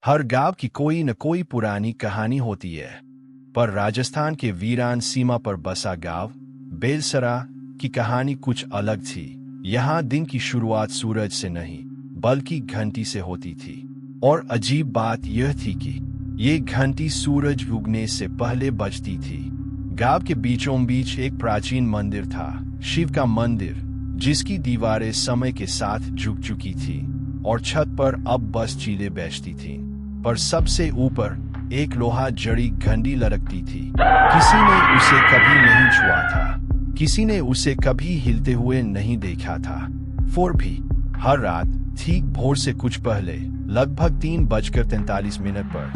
हर गांव की कोई न कोई पुरानी कहानी होती है, पर राजस्थान के वीरान सीमा पर बसा गांव बेलसरा की कहानी कुछ अलग थी। यहाँ दिन की शुरुआत सूरज से नहीं बल्कि घंटी से होती थी, और अजीब बात यह थी कि ये घंटी सूरज उगने से पहले बजती थी। गांव के बीचों बीच एक प्राचीन मंदिर था, शिव का मंदिर, जिसकी दीवारें समय के साथ झुक चुकी थी और छत पर अब बस चीलें बेचती थीं। पर सबसे ऊपर एक लोहा जड़ी घंटी लटकती थी। किसी ने उसे कभी नहीं छुआ था, किसी ने उसे कभी हिलते हुए नहीं देखा था। फिर भी हर रात ठीक भोर से कुछ पहले लगभग 3:43 पर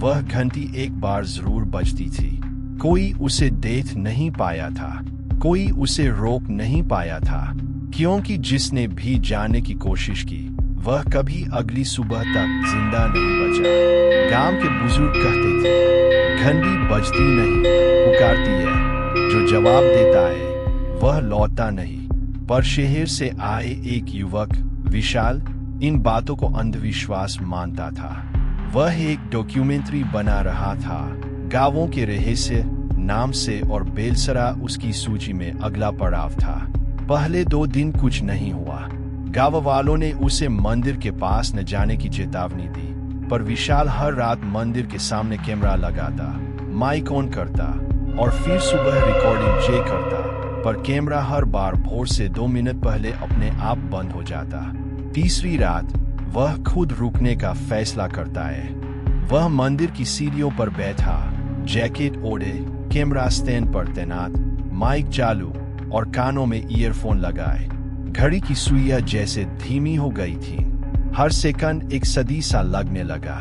वह घंटी एक बार जरूर बजती थी। कोई उसे देख नहीं पाया था, कोई उसे रोक नहीं पाया था, क्योंकि जिसने भी जाने की कोशिश की वह कभी अगली सुबह तक जिंदा नहीं बचा। गांव के बुजुर्ग कहते थे, घंटी बजती नहीं, पुकारती है। जो जवाब देता है वह लौटता नहीं। पर शहर से आए एक युवक विशाल इन बातों को अंधविश्वास मानता था। वह एक डॉक्यूमेंट्री बना रहा था, गांवों के रहस्य नाम से, और बेलसरा उसकी सूची में अगला पड़ाव था। पहले 2 दिन कुछ नहीं हुआ। गांव वालों ने उसे मंदिर के पास न जाने की चेतावनी दी, पर विशाल हर रात मंदिर के सामने कैमरा लगाता, माइक ऑन करता और फिर सुबह रिकॉर्डिंग चेक करता। पर कैमरा हर बार भोर से 2 मिनट पहले अपने आप बंद हो जाता। तीसरी रात वह खुद रुकने का फैसला करता है। वह मंदिर की सीढ़ियों पर बैठा, जैकेट ओढ़े, कैमरा स्टैंड पर तैनात, माइक चालू और कानों में ईयरफोन लगाए। घड़ी की सुइयां जैसे धीमी हो गई थी। हर सेकंड एक सदी सा लगने लगा।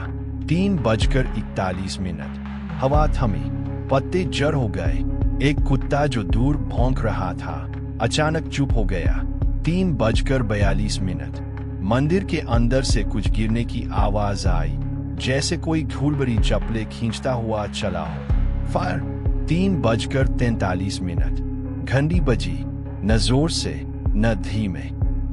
3:41। हवा थमी, पत्ते जड़ हो गए। एक कुत्ता जो दूर भौंक रहा था अचानक चुप हो गया। 3:42। मंदिर के अंदर से कुछ गिरने की आवाज आई, जैसे कोई धूलभरी चप्पलें खींचता हुआ चला हो। फायर। 3:43। घंटी बजी, न जोर से न धीमे,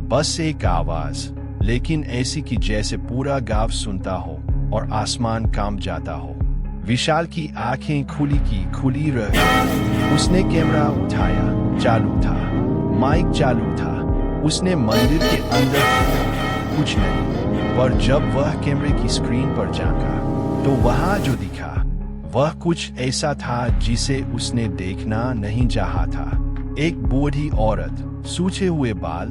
बस एक आवाज, लेकिन ऐसी कि जैसे पूरा गांव सुनता हो और आसमान कांप जाता हो। विशाल की आंखें खुली रह गईं। उसने कैमरा उठाया, चालू था, माइक चालू था। उसने मंदिर के अंदर देखा, कुछ नहीं। पर जब वह कैमरे की स्क्रीन पर झांका तो वहां जो दिखा वह कुछ ऐसा था जिसे उसने देखना नहीं चाहा था। एक बूढ़ी औरत, सूखे हुए बाल,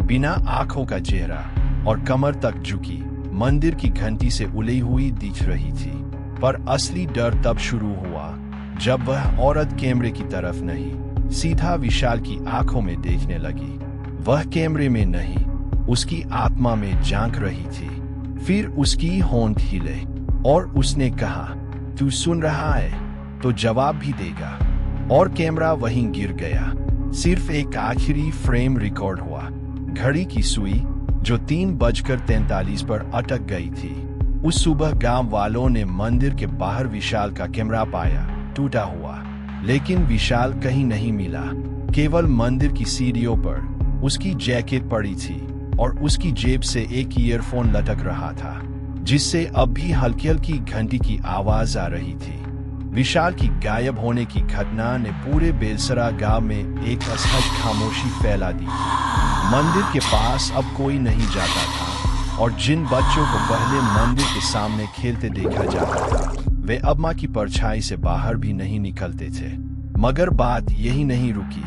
बिना आंखों का चेहरा और कमर तक झुकी, मंदिर की घंटी से उलझी हुई दिख रही थी। पर असली डर तब शुरू हुआ जब वह औरत कैमरे की तरफ नहीं, सीधा विशाल की आंखों में देखने लगी। वह कैमरे में नहीं, उसकी आत्मा में झांक रही थी। फिर उसकी होंठ हिले और उसने कहा, तू सुन रहा है तो जवाब भी देगा। और कैमरा वहीं गिर गया। सिर्फ एक आखिरी फ्रेम रिकॉर्ड हुआ। घड़ी की सुई जो 3:43 पर अटक गई थी। उस सुबह गांव वालों ने मंदिर के बाहर विशाल का कैमरा पाया, टूटा हुआ। लेकिन विशाल कहीं नहीं मिला। केवल मंदिर की सीढ़ियों पर उसकी जैकेट पड़ी थी और उसकी जेब से एक ईयरफोन लटक रहा था, जिससे अब भी हल्की हल्की घंटी की आवाज आ रही थी। विशाल की गायब होने की घटना ने पूरे बेलसरा गांव में एक असहज खामोशी फैला दी। मंदिर के पास अब कोई नहीं जाता था, और जिन बच्चों को पहले मंदिर के सामने खेलते देखा जाता था वे अब मां की परछाई से बाहर भी नहीं निकलते थे। मगर बात यही नहीं रुकी।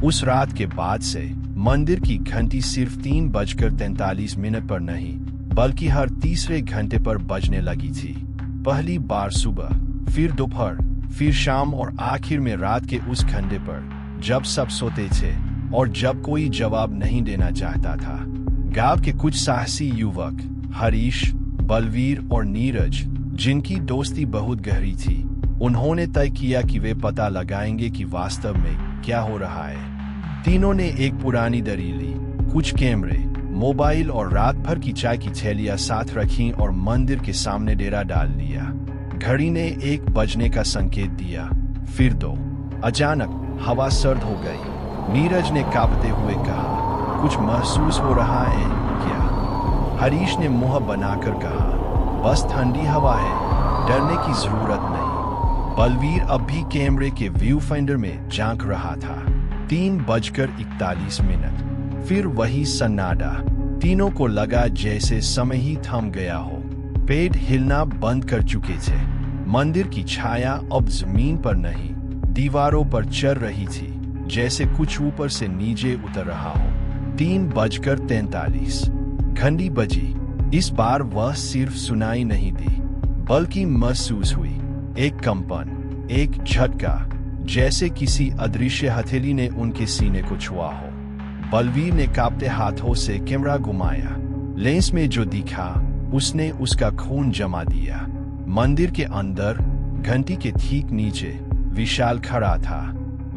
उस रात के बाद से मंदिर की घंटी सिर्फ 3:43 पर नहीं बल्कि हर तीसरे घंटे पर बजने लगी थी। पहली बार सुबह, फिर दोपहर, फिर शाम और आखिर में रात के उस घंटे पर जब सब सोते थे और जब कोई जवाब नहीं देना चाहता था। गांव के कुछ साहसी युवक, हरीश, बलवीर और नीरज, जिनकी दोस्ती बहुत गहरी थी, उन्होंने तय किया कि वे पता लगाएंगे कि वास्तव में क्या हो रहा है। तीनों ने एक पुरानी दरी ली, कुछ कैमरे, मोबाइल और रात भर की चाय की थैलियां साथ रखीं और मंदिर के सामने डेरा डाल लिया। घड़ी ने 1 बजने का संकेत दिया, फिर 2। अचानक हवा सर्द हो गई। नीरज ने कांपते हुए कहा, कुछ महसूस हो रहा है क्या? हरीश ने मुंह बनाकर कहा, बस ठंडी हवा है, डरने की जरूरत नहीं। बलवीर अब भी कैमरे के व्यू फाइंडर में झांक रहा था। 3:41। फिर वही सन्नाटा। तीनों को लगा जैसे समय ही थम गया हो। पेड़ हिलना बंद कर चुके थे। मंदिर की छाया अब जमीन पर नहीं, दीवारों पर चल रही थी, जैसे कुछ ऊपर से नीचे उतर रहा हो। 3:43। घंटी बजी। इस बार वह सिर्फ सुनाई नहीं दी, बल्कि महसूस हुई। एक कंपन, एक झटका, जैसे किसी अदृश्य हथेली ने उनके सीने को छुआ हो। बलवीर ने कांपते हाथों से कैमरा घुमाया। लेंस में जो दिखा उसने उसका खून जमा दिया। मंदिर के अंदर घंटी के ठीक नीचे विशाल खड़ा था।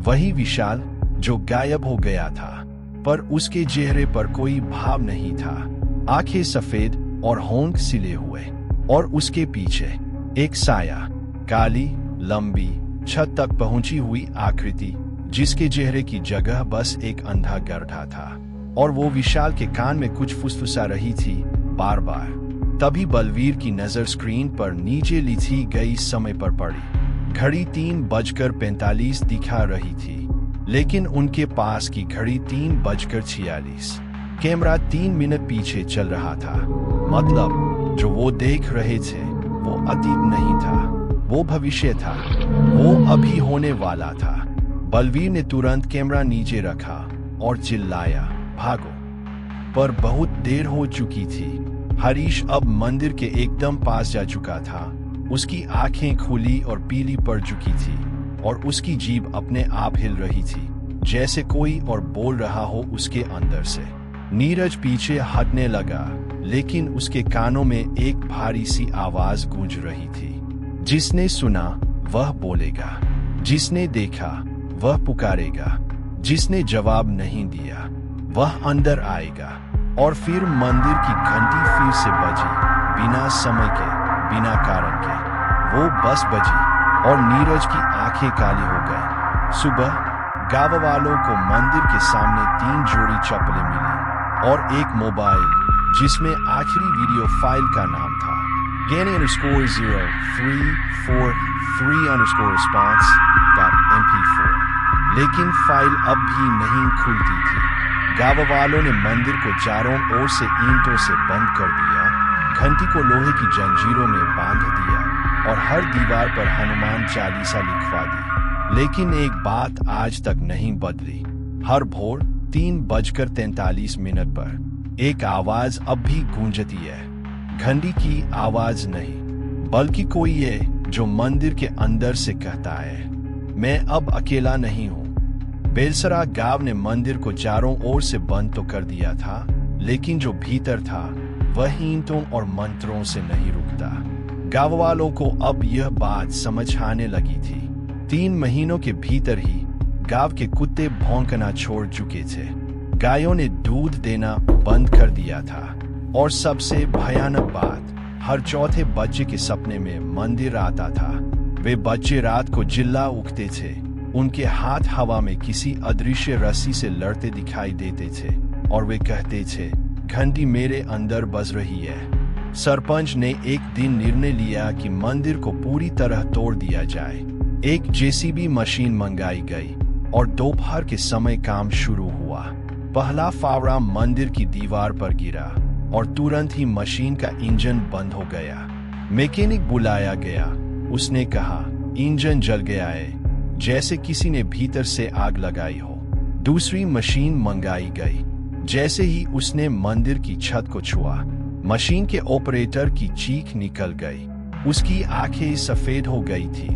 वही विशाल जो गायब हो गया था, पर उसके चेहरे पर कोई भाव नहीं था। आंखें सफेद और होंठ सिले हुए, और उसके पीछे एक साया, काली, लंबी, छत तक पहुंची हुई आकृति, जिसके चेहरे की जगह बस एक अंधा गड्ढा था। और वो विशाल के कान में कुछ फुसफुसा रही थी बार बार। तभी बलवीर की नजर स्क्रीन पर नीचे लिखी गई समय पर पड़ी। घड़ी 3:45 दिखा रही थी, लेकिन उनके पास की घड़ी 3:46। कैमरा 3 मिनट पीछे चल रहा था। मतलब जो वो देख रहे थे वो अतीत नहीं था, वो भविष्य था, वो अभी होने वाला था। बलवीर ने तुरंत कैमरा नीचे रखा और चिल्लाया, भागो! पर बहुत देर हो चुकी थी। हरीश अब मंदिर के एकदम पास जा चुका था। उसकी आंखें खुली और पीली पड़ चुकी थी, और उसकी जीभ अपने आप हिल रही थी, जैसे कोई और बोल रहा हो उसके अंदर से। नीरज पीछे हटने लगा, लेकिन उसके कानों में एक भारी सी आवाज गूंज रही थी। जिसने सुना वह बोलेगा, जिसने देखा वह पुकारेगा, जिसने जवाब नहीं दिया वह अंदर आएगा। और फिर मंदिर की घंटी फिर से बजी, बिना समय के, बिना कारण के। वो बस बजी और नीरज की आंखें काली हो गईं। सुबह गांव वालों को मंदिर के सामने 3 जोड़ी चप्पलें मिली और एक मोबाइल, जिसमें आखिरी वीडियो फाइल का नाम था Gani_0343_response.mp4। लेकिन फाइल अब भी नहीं खुलती थी। गांव वालों ने मंदिर को चारों ओर से ईंटों से बंद कर दिया, घंटी को लोहे की जंजीरों में बांध दिया और हर दीवार पर हनुमान चालीसा लिखवा दी। लेकिन एक बात आज तक नहीं बदली। हर भोर 3:43 पर एक आवाज अब भी गूंजती है। घंटी की आवाज नहीं, बल्कि कोई है जो मंदिर के अंदर से कहता है, मैं अब अकेला नहीं हूँ। बेलसरा गांव ने मंदिर को चारों ओर से बंद तो कर दिया था, लेकिन जो भीतर था वह ईंटों और मंत्रों से नहीं रुकता। गांव वालों को अब यह बात समझ आने लगी थी। 3 महीनों के भीतर ही गांव के कुत्ते भौंकना छोड़ चुके थे, गायों ने दूध देना बंद कर दिया था, और सबसे भयानक बात, हर चौथे बच्चे के सपने में मंदिर आता था। वे बच्चे रात को चिल्ला उठते थे, उनके हाथ हवा में किसी अदृश्य रस्सी से लड़ते दिखाई देते थे, और वे कहते थे, घंटी मेरे अंदर बज रही है। सरपंच ने एक दिन निर्णय लिया कि मंदिर को पूरी तरह तोड़ दिया जाए। एक जेसीबी मशीन मंगाई गई और दोपहर के समय काम शुरू हुआ। पहला फावड़ा मंदिर की दीवार पर गिरा और तुरंत ही मशीन का इंजन बंद हो गया। मैकेनिक बुलाया गया। उसने कहा, इंजन जल गया है, जैसे किसी ने भीतर से आग लगाई हो। दूसरी मशीन मंगाई गई। जैसे ही उसने मंदिर की छत को छुआ, मशीन के ऑपरेटर की चीख निकल गई। उसकी आंखें सफेद हो गई थी।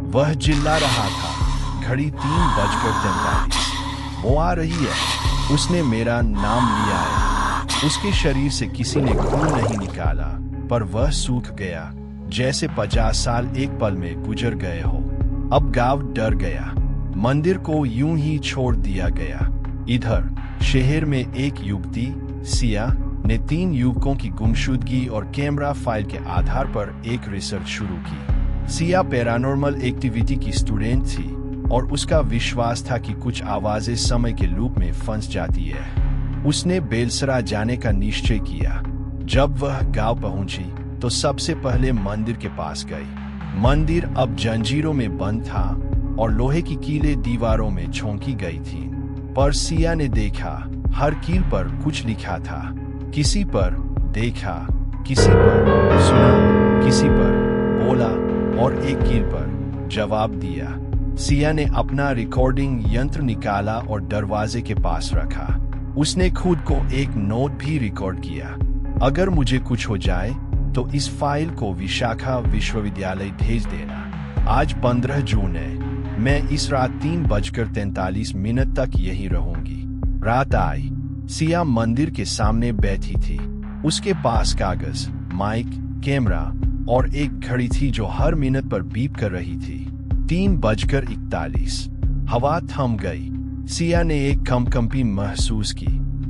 वह चिल्ला रहा था, घड़ी 3:43, वो आ रही है, उसने मेरा नाम लिया है। उसके शरीर से किसी ने खून नहीं निकाला, पर वह सूख गया, जैसे 50 साल एक पल में गुजर गए हो। अब गांव डर गया। मंदिर को यूं ही छोड़ दिया गया। इधर शहर में एक युवती, सिया, ने 3 युवकों की गुमशुदगी और कैमरा फाइल के आधार पर एक रिसर्च शुरू की। सिया पैरानॉर्मल एक्टिविटी की स्टूडेंट थी, और उसका विश्वास था कि कुछ आवाजें समय के लूप में फंस जाती है। उसने बेलसरा जाने का निश्चय किया। जब वह गांव पहुंची, तो सबसे पहले मंदिर के पास गई। मंदिर अब जंजीरों में बंद था और लोहे की कीलें दीवारों में झोंकी गई थीं। पर सिया ने देखा, हर कील पर कुछ लिखा था। किसी पर देखा, किसी पर सुना, किसी पर बोला और एक कील पर जवाब दिया। सिया ने अपना रिकॉर्डिंग यंत्र निकाला और दरवाजे के पास रखा। उसने खुद को एक नोट भी रिकॉर्ड किया। अगर मुझे कुछ हो जाए तो इस फाइल को विशाखा विश्वविद्यालय भेज देना। आज 15 जून है। मैं इस रात 3:43 तक यही रहूंगी। रात आई। सिया मंदिर के सामने बैठी थी। उसके पास कागज, माइक, कैमरा और एक घड़ी थी जो हर मिनट पर बीप कर रही थी। 3:41। हवा थम गई। सिया ने एक कंपी महसूस की,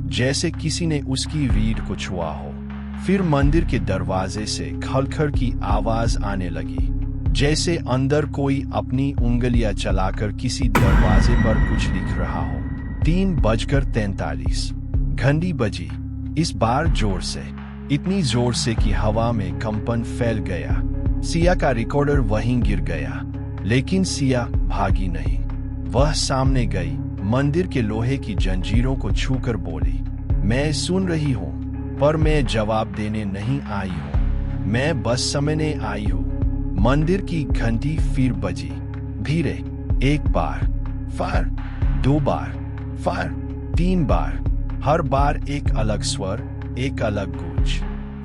जैसे किसी ने उसकी रीढ़ को छुआ हो। फिर मंदिर के दरवाजे से खलखल की आवाज आने लगी, जैसे अंदर कोई अपनी उंगलियां चलाकर किसी दरवाजे पर कुछ लिख रहा हो। 3:43 घंटी बजी, इस बार जोर से, इतनी जोर से कि हवा में कंपन फैल गया। सिया का रिकॉर्डर वहीं गिर गया, लेकिन सिया भागी नहीं। वह सामने गई, मंदिर के लोहे की जंजीरों को छूकर बोली, मैं सुन रही हूँ, पर मैं जवाब देने नहीं आई हूँ। मैं बस समझने आई हूँ। मंदिर की घंटी फिर बजी। धीरे, एक बार, फायर, 2 बार, फायर, 3 बार। हर बार एक अलग स्वर, एक अलग गूंज।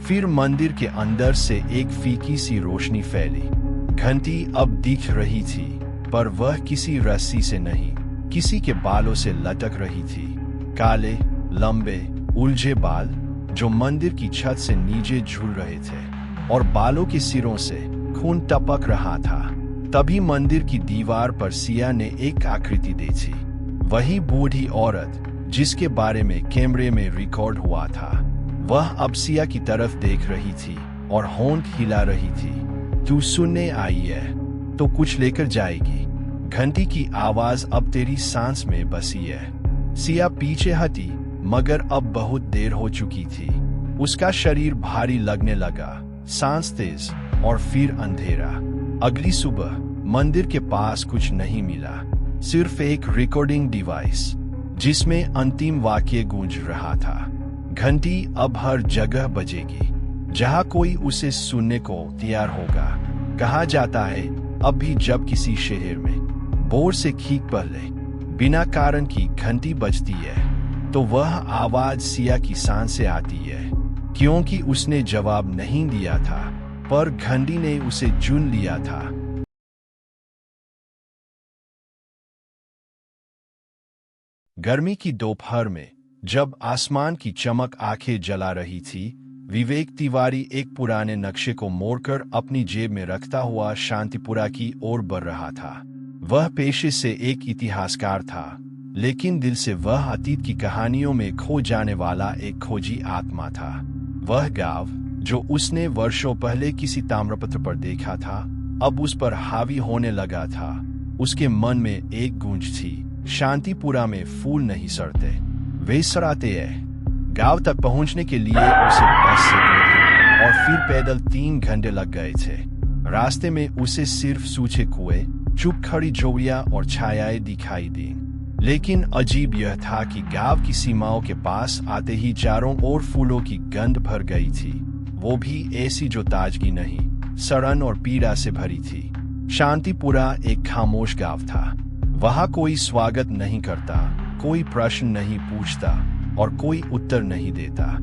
फिर मंदिर के अंदर से एक फीकी सी रोशनी फैली। घंटी अब दिख रही थी, पर वह किसी रस्सी से नहीं, किसी के बालों से लटक रही थी। काले, लंबे, उलझे बाल जो मंदिर की छत से नीचे झूल रहे थे, और बालों के सिरों से खून टपक रहा था। तभी मंदिर की दीवार पर सिया ने एक आकृति देखी। वही बूढ़ी औरत जिसके बारे में कैमरे में रिकॉर्ड हुआ था। वह अब सिया की तरफ देख रही थी और होंठ हिला रही थी। तू सुनने आई है तो कुछ लेकर जाएगी। घंटी की आवाज अब तेरी सांस में बसी है। सिया पीछे हटी, मगर अब बहुत देर हो चुकी थी। उसका शरीर भारी लगने लगा, सांस तेज और फिर अंधेरा। अगली सुबह मंदिर के पास कुछ नहीं मिला, सिर्फ एक रिकॉर्डिंग डिवाइस जिसमें अंतिम वाक्य गूंज रहा था। घंटी अब हर जगह बजेगी जहां कोई उसे सुनने को तैयार होगा। कहा जाता है अब भी जब किसी शहर में भोर से ठीक पहले बिना कारण की घंटी बजती है, तो वह आवाज सिया की सांस से आती है, क्योंकि उसने जवाब नहीं दिया था, पर घंटी ने उसे चुन लिया था। गर्मी की दोपहर में जब आसमान की चमक आंखें जला रही थी, विवेक तिवारी एक पुराने नक्शे को मोड़कर अपनी जेब में रखता हुआ शांतिपुरा की ओर बढ़ रहा था। वह पेशे से एक इतिहासकार था, लेकिन दिल से वह अतीत की कहानियों में खो जाने वाला एक खोजी आत्मा था। वह गांव जो उसने वर्षों पहले किसी ताम्रपत्र पर देखा था, अब उस पर हावी होने लगा था। उसके मन में एक गूंज थी, शांतिपुरा में फूल नहीं सड़ते, वे सराते हैं। गांव तक पहुंचने के लिए उसे बस से 2 दिन और फिर पैदल 3 घंटे लग गए थे। रास्ते में उसे सिर्फ सूखे कुएं, चुप खड़ी झोपड़ियां और छायाएं दिखाई दी। लेकिन अजीब यह था कि गांव की सीमाओं के पास आते ही चारों ओर फूलों की गंध भर गई थी, वो भी ऐसी जो ताजगी नहीं, सड़न और पीड़ा से भरी थी। शांतिपुरा एक खामोश गांव था। वहां कोई स्वागत नहीं करता, कोई प्रश्न नहीं पूछता और कोई उत्तर नहीं देता।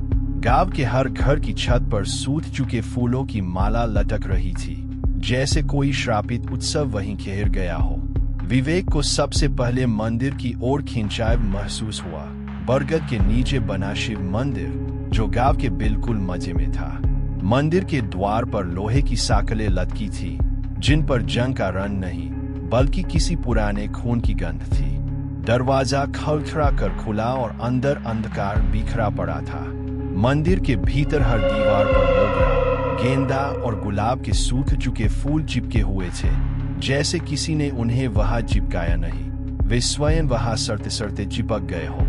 गांव के हर घर की छत पर सूख चुके फूलों की माला लटक रही थी, जैसे कोई श्रापित उत्सव वहीं ठहर गया हो। विवेक को सबसे पहले मंदिर की ओर खिंचाव महसूस हुआ। बरगद के नीचे बना शिव मंदिर, जो गांव के बिल्कुल मजे में था। मंदिर के द्वार पर लोहे की साकलें लटकी थी, जिन पर जंग का रंग नहीं, बल्कि किसी पुराने खून की गंध थी। दरवाजा खड़खड़ा कर खुला और अंदर अंधकार बिखरा पड़ा था। मंदिर के भीतर हर दीवार पर मोगरा, गेंदा और गुलाब के सूख चुके फूल चिपके हुए थे, जैसे किसी ने उन्हें वहां चिपकाया नहीं, वे स्वयं वहां सड़ते सड़ते चिपक गए हो।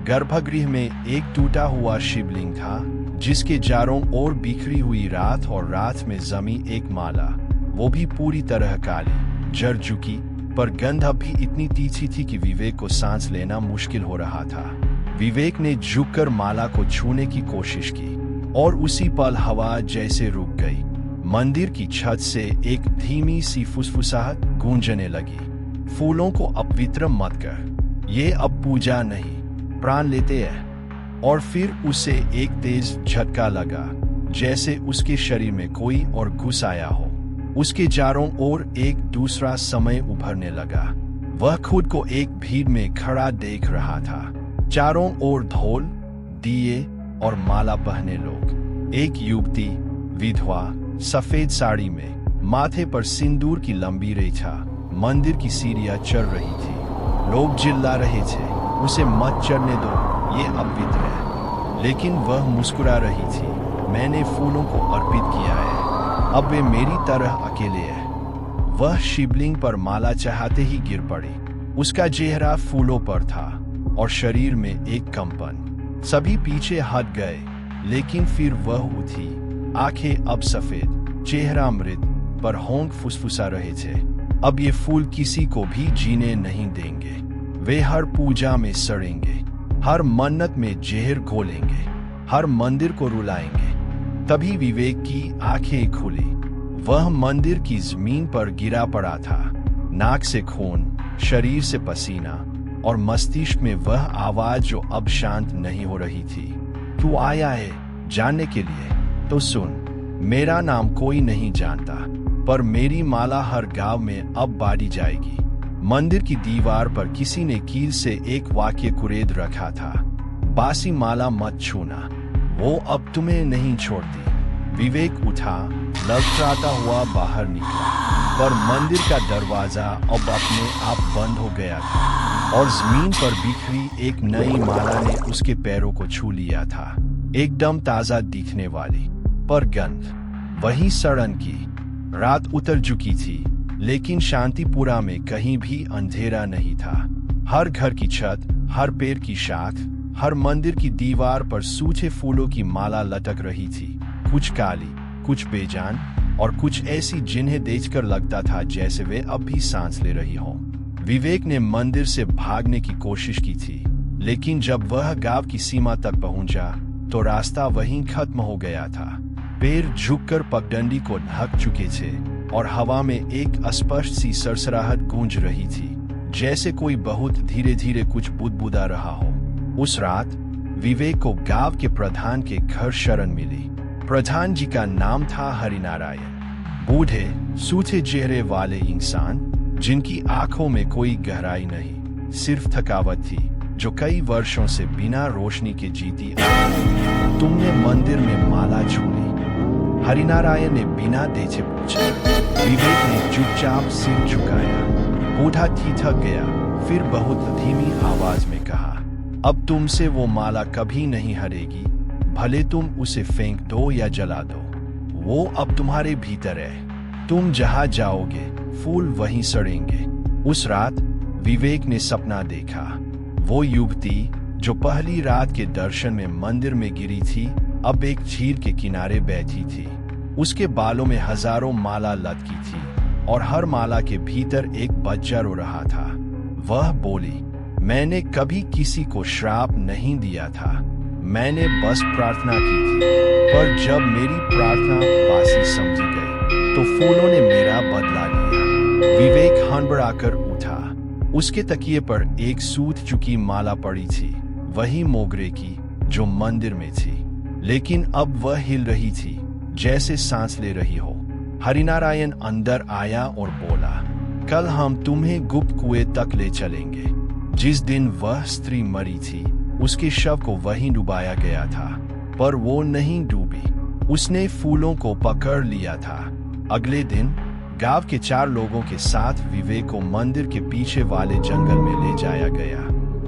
गर्भगृह में एक टूटा हुआ शिवलिंग था, जिसके चारों ओर बिखरी हुई रात और रात में जमी एक माला, वो भी पूरी तरह काली, जर चुकी, पर गंध भी इतनी तीखी थी कि विवेक को सांस लेना मुश्किल हो रहा था। विवेक ने झुककर माला को छूने की कोशिश की और उसी पल हवा जैसे रुक गई। मंदिर की छत से एक धीमी सी फुसफुसाहट गूंजने लगी, फूलों को अपवित्र मत कर, ये अब पूजा नहीं, प्राण लेते हैं। और फिर उसे एक तेज झटका लगा, जैसे उसके शरीर में कोई और घुस आया हो। उसके चारों ओर एक दूसरा समय उभरने लगा। वह खुद को एक भीड़ में खड़ा देख रहा था। चारों ओर ढोल, दिए और माला पहने लोग। एक युवती, विधवा, सफेद साड़ी में, माथे पर सिंदूर की लंबी रेखा, मंदिर की सीढ़ियां चढ़ रही थी। लोग चिल्ला रहे थे, उसे मत चढ़ने दो, ये अपवित्र है। लेकिन वह मुस्कुरा रही थी, मैंने फूलों को अर्पित किया है, अब वे मेरी तरह अकेले हैं। वह शिवलिंग पर माला चाहते ही गिर पड़ी। उसका चेहरा फूलों पर था और शरीर में एक कंपन। सभी पीछे हट गए, लेकिन फिर वह उठी, आंखें अब सफेद, चेहरा मृत, पर होंठ फुसफुसा रहे थे। अब ये फूल किसी को भी जीने नहीं देंगे। वे हर पूजा में सड़ेंगे, हर मन्नत में जहर घोलेंगे, हर मंदिर को रुलाएंगे। तभी विवेक की आंखें खुली। वह मंदिर की जमीन पर गिरा पड़ा था, नाक से खून, शरीर से पसीना और मस्तिष्क में वह आवाज जो अब शांत नहीं हो रही थी। तू आया है जानने के लिए? तो सुन, मेरा नाम कोई नहीं जानता, पर मेरी माला हर गांव में अब बांटी जाएगी। मंदिर की दीवार पर किसी ने कील से एक वाक्य कुरेद रखा था, बासी माला मत छूना, वो अब तुम्हें नहीं छोड़ती। विवेक उठा, लड़खड़ाता हुआ बाहर निकला, पर मंदिर का दरवाजा अब अपने आप बंद हो गया था और जमीन पर बिखरी एक नई माला ने उसके पैरों को छू लिया था। एकदम ताजा दिखने वाली, पर गंध वही सड़न की। रात उतर चुकी थी, लेकिन शांतिपुरा में कहीं भी अंधेरा नहीं था। हर घर की छत, हर पेड़ की शाख, हर मंदिर की दीवार पर सूखे फूलों की माला लटक रही थी, कुछ काली, कुछ बेजान और कुछ ऐसी जिन्हें देखकर लगता था जैसे वे अब भी सांस ले रही हों। विवेक ने मंदिर से भागने की कोशिश की थी, लेकिन जब वह गांव की सीमा तक पहुंचा तो रास्ता वहीं खत्म हो गया था। पैर झुककर पगडंडी को ढक चुके थे और हवा में एक अस्पष्ट सी सरसराहट गूंज रही थी, जैसे कोई बहुत धीरे धीरे कुछ बुदबुदा रहा हो। उस रात विवेक को गांव के प्रधान के घर शरण मिली। प्रधान जी का नाम था हरिनारायण। बूढ़े, सूखे चेहरे वाले इंसान, जिनकी आंखों में कोई गहराई नहीं, सिर्फ थकावट थी, जो कई वर्षों से बिना रोशनी के जीती आई। तुमने मंदिर में माला छू ली? हरिनारायण ने बिना देखे पूछा। विवेक ने चुपचाप सिर झुकाया। बूढ़ा थक गया, फिर बहुत धीमी आवाज में कहा, अब तुमसे वो माला कभी नहीं हटेगी, भले तुम उसे फेंक दो या जला दो, वो अब तुम्हारे भीतर है। तुम जहां जाओगे फूल वहीं सड़ेंगे। उस रात विवेक ने सपना देखा। वो युवती जो पहली रात के दर्शन में मंदिर में गिरी थी, अब एक झील के किनारे बैठी थी। उसके बालों में हजारों माला लटकी थी और हर माला के भीतर एक बच्चा रो रहा था। वह बोली, मैंने कभी किसी को श्राप नहीं दिया था, मैंने बस प्रार्थना की थी, पर जब मेरी प्रार्थना बासी समझी गई तो फूलों ने मेरा बदला लिया। विवेक हड़बड़ाकर उठा। उसके तकिए पर एक सूत चुकी माला पड़ी थी, वही मोगरे की जो मंदिर में थी, लेकिन अब वह हिल रही थी जैसे सांस ले रही हो। हरिनारायण अंदर आया और बोला, कल हम तुम्हें गुप्त कुएं तक ले चलेंगे। जिस दिन वह स्त्री मरी थी, उसके शव को वहीं डुबाया गया था, पर वो नहीं डूबी, उसने फूलों को पकड़ लिया था। अगले दिन गांव के 4 लोगों के साथ विवेक को मंदिर के पीछे वाले जंगल में ले जाया गया।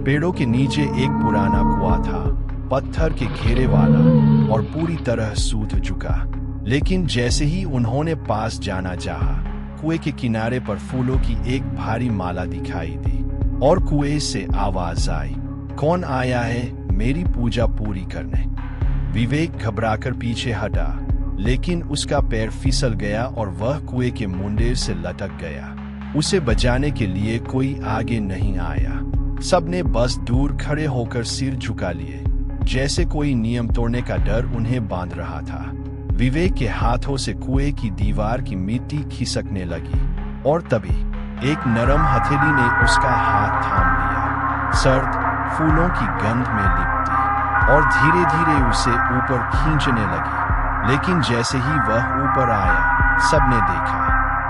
पेड़ों के नीचे एक पुराना कुआं था, पत्थर के घेरे वाला और पूरी तरह सूख चुका। लेकिन जैसे ही उन्होंने पास जाना चाहा, कुएं के किनारे पर फूलों की एक भारी माला दिखाई दी और कुएं से आवाज आई, कौन आया है मेरी पूजा पूरी करने? विवेक घबराकर पीछे हटा, लेकिन उसका पैर फिसल गया और वह कुएं के मुंडेर से लटक गया। उसे बचाने के लिए कोई आगे नहीं आया। सबने बस दूर खड़े होकर सिर झुका लिए, जैसे कोई नियम तोड़ने का डर उन्हें बांध रहा था। विवेक के हाथों से कुएं की दीवार की मिट्टी खिसकने लगी और तभी एक नरम हथेली ने उसका हाथ थाम लिया। सर्द फूलों की गंध में लिपटी और धीरे धीरे उसे ऊपर खींचने लगी। लेकिन जैसे ही वह ऊपर आया, सबने देखा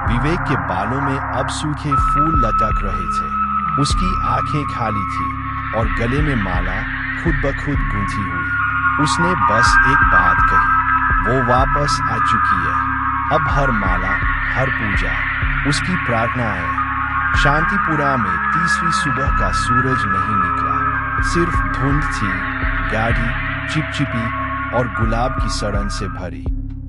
विवेक के बालों में अब सूखे फूल लटक रहे थे। उसकी आंखें खाली थी और गले में माला खुद ब खुद गूंथी हुई। उसने बस एक बात कही, वो वापस आ चुकी है। अब हर माला, हर पूजा उसकी प्रार्थना है। शांतिपुरा में तीसरी सुबह का सूरज नहीं निकला। सिर्फ धुंध थी, गाढ़ी, चिपचिपी और गुलाब की सड़न से भरी।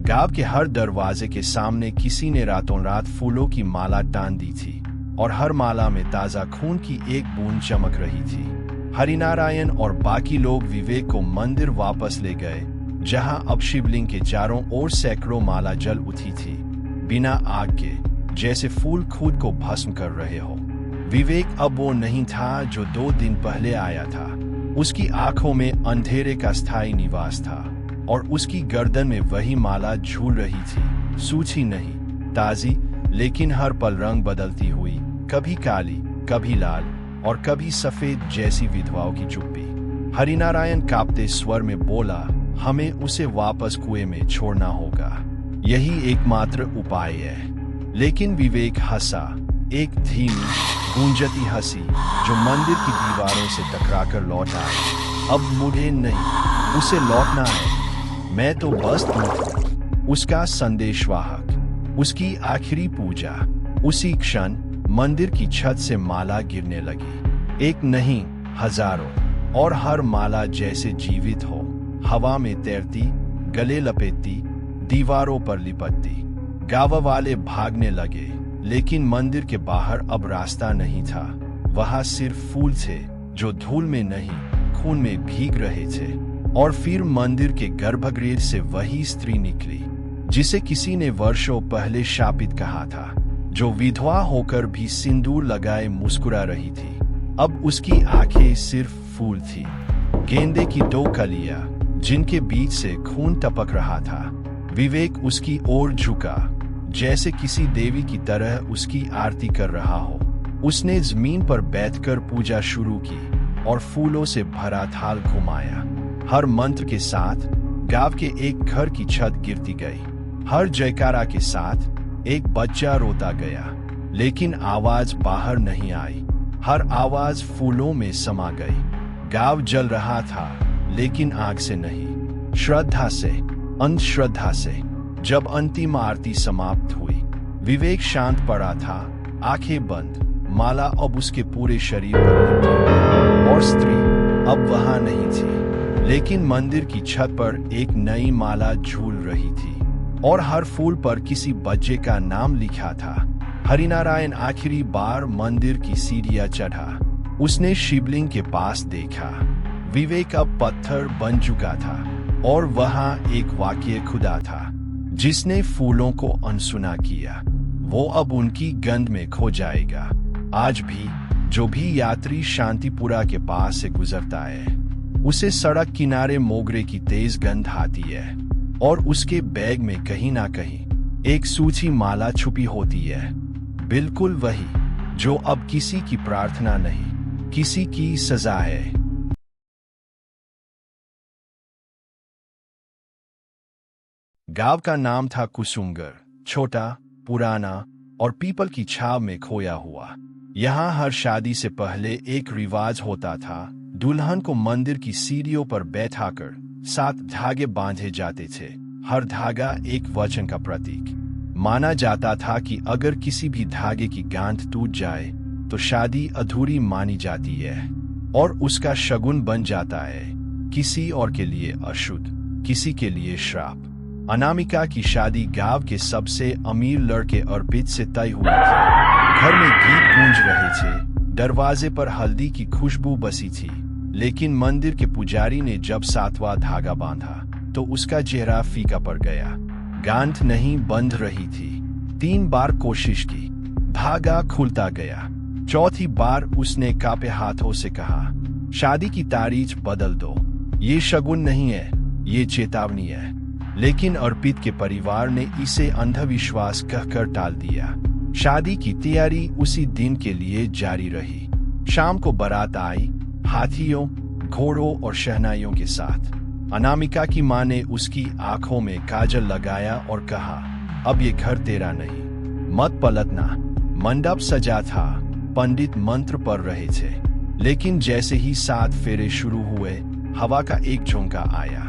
गांव के हर दरवाजे के सामने किसी ने रातों रात फूलों की माला टान दी थी और हर माला में ताजा खून की एक बूंद चमक रही थी। हरिनारायण और बाकी लोग विवेक को मंदिर वापस ले गए, जहां अब शिवलिंग के चारों ओर सैकड़ों माला जल उठी थी, बिना आग के, जैसे फूल खुद को भस्म कर रहे हो। विवेक अब वो नहीं था जो 2 दिन पहले आया था। उसकी आंखों में अंधेरे का स्थायी निवास था और उसकी गर्दन में वही माला झूल रही थी, सूखी नहीं, ताजी, लेकिन हर पल रंग बदलती हुई, कभी काली, कभी लाल और कभी सफेद, जैसी विधवाओं की चुप्पी। हरिनारायण कांपते स्वर में बोला, हमें उसे वापस कुएं में छोड़ना होगा, यही एकमात्र उपाय है। लेकिन विवेक हंसा, एक धीमी गूंजती हंसी जो मंदिर की दीवारों से टकराकर लौट आई। अब मुझे नहीं, उसे लौटना है। मैं तो बस दूत, उसका संदेशवाहक। उसकी आखिरी पूजा। उसी क्षण मंदिर की छत से माला गिरने लगी, एक नहीं, हजारों, और हर माला जैसे जीवित हो, हवा में तैरती, गले लपेटती, दीवारों पर लिपटती। गांव वाले भागने लगे, लेकिन मंदिर के बाहर अब रास्ता नहीं था। वहां सिर्फ फूल थे जो धूल में नहीं, खून में भीग रहे थे। और फिर मंदिर के गर्भगृह से वही स्त्री निकली जिसे किसी ने वर्षों पहले शापित कहा था, जो विधवा होकर भी सिंदूर लगाए मुस्कुरा रही थी। अब उसकी आंखें सिर्फ फूल थी, गेंदे की 2 कलियां जिनके बीच से खून टपक रहा था। विवेक उसकी ओर झुका, जैसे किसी देवी की तरह उसकी आरती कर रहा हो। उसने जमीन पर बैठकर पूजा शुरू की और फूलों से भरा थाल घुमाया। हर मंत्र के साथ गांव के एक घर की छत गिरती गई। हर जयकारा के साथ एक बच्चा रोता गया, लेकिन आवाज बाहर नहीं आई। हर आवाज फूलों में समा गई। गांव जल रहा था, लेकिन आग से नहीं, श्रद्धा से, अंधश्रद्धा से। जब अंतिम आरती समाप्त हुई, विवेक शांत पड़ा था, आंखें बंद, माला अब उसके पूरे शरीर पर लिपटी, और स्त्री अब वहां नहीं थी, लेकिन मंदिर की छत पर एक नई माला झूल रही थी और हर फूल पर किसी बच्चे का नाम लिखा था। हरिनारायण आखिरी बार मंदिर की सीढ़ियां चढ़ा। उसने शिवलिंग के पास देखा। विवेक अब पत्थर बन चुका था और वहां एक वाक्य खुदा था जिसने फूलों को अनसुना किया, वो अब उनकी गंध में खो जाएगा। आज भी जो भी यात्री शांतिपुरा के पास से गुजरता है, उसे सड़क किनारे मोगरे की तेज गंध आती है और उसके बैग में कहीं ना कहीं एक सूखी माला छुपी होती है, बिल्कुल वही जो अब किसी की प्रार्थना नहीं, किसी की सजा है। गांव का नाम था कुसुमगर, छोटा, पुराना और पीपल की छाव में खोया हुआ। यहाँ हर शादी से पहले एक रिवाज होता था। दुल्हन को मंदिर की सीढ़ियों पर बैठाकर 7 धागे बांधे जाते थे, हर धागा एक वचन का प्रतीक। माना जाता था कि अगर किसी भी धागे की गांठ टूट जाए तो शादी अधूरी मानी जाती है और उसका शगुन बन जाता है, किसी और के लिए अशुद्ध, किसी के लिए श्राप। अनामिका की शादी गांव के सबसे अमीर लड़के अर्पित से तय हुई थी। घर में गीत गूंज रहे थे, दरवाजे पर हल्दी की खुशबू बसी थी, लेकिन मंदिर के पुजारी ने जब 7वां धागा बांधा तो उसका चेहरा फीका पड़ गया। गांठ नहीं बंध रही थी। 3 बार कोशिश की, धागा खुलता गया। चौथी बार उसने कांपे हाथों से कहा, शादी की तारीख बदल दो। ये शगुन नहीं है, ये चेतावनी है। लेकिन अर्पित के परिवार ने इसे अंधविश्वास कहकर टाल दिया। शादी की तैयारी उसी दिन के लिए जारी रही। शाम को बारात आई, हाथियों, घोड़ों और शहनाइयों के साथ। अनामिका की मां ने उसकी आंखों में काजल लगाया और कहा, अब ये घर तेरा नहीं, मत पलटना। मंडप सजा था, पंडित मंत्र पढ़ रहे थे। लेकिन जैसे ही 7 फेरे शुरू हुए, हवा का एक झोंका आया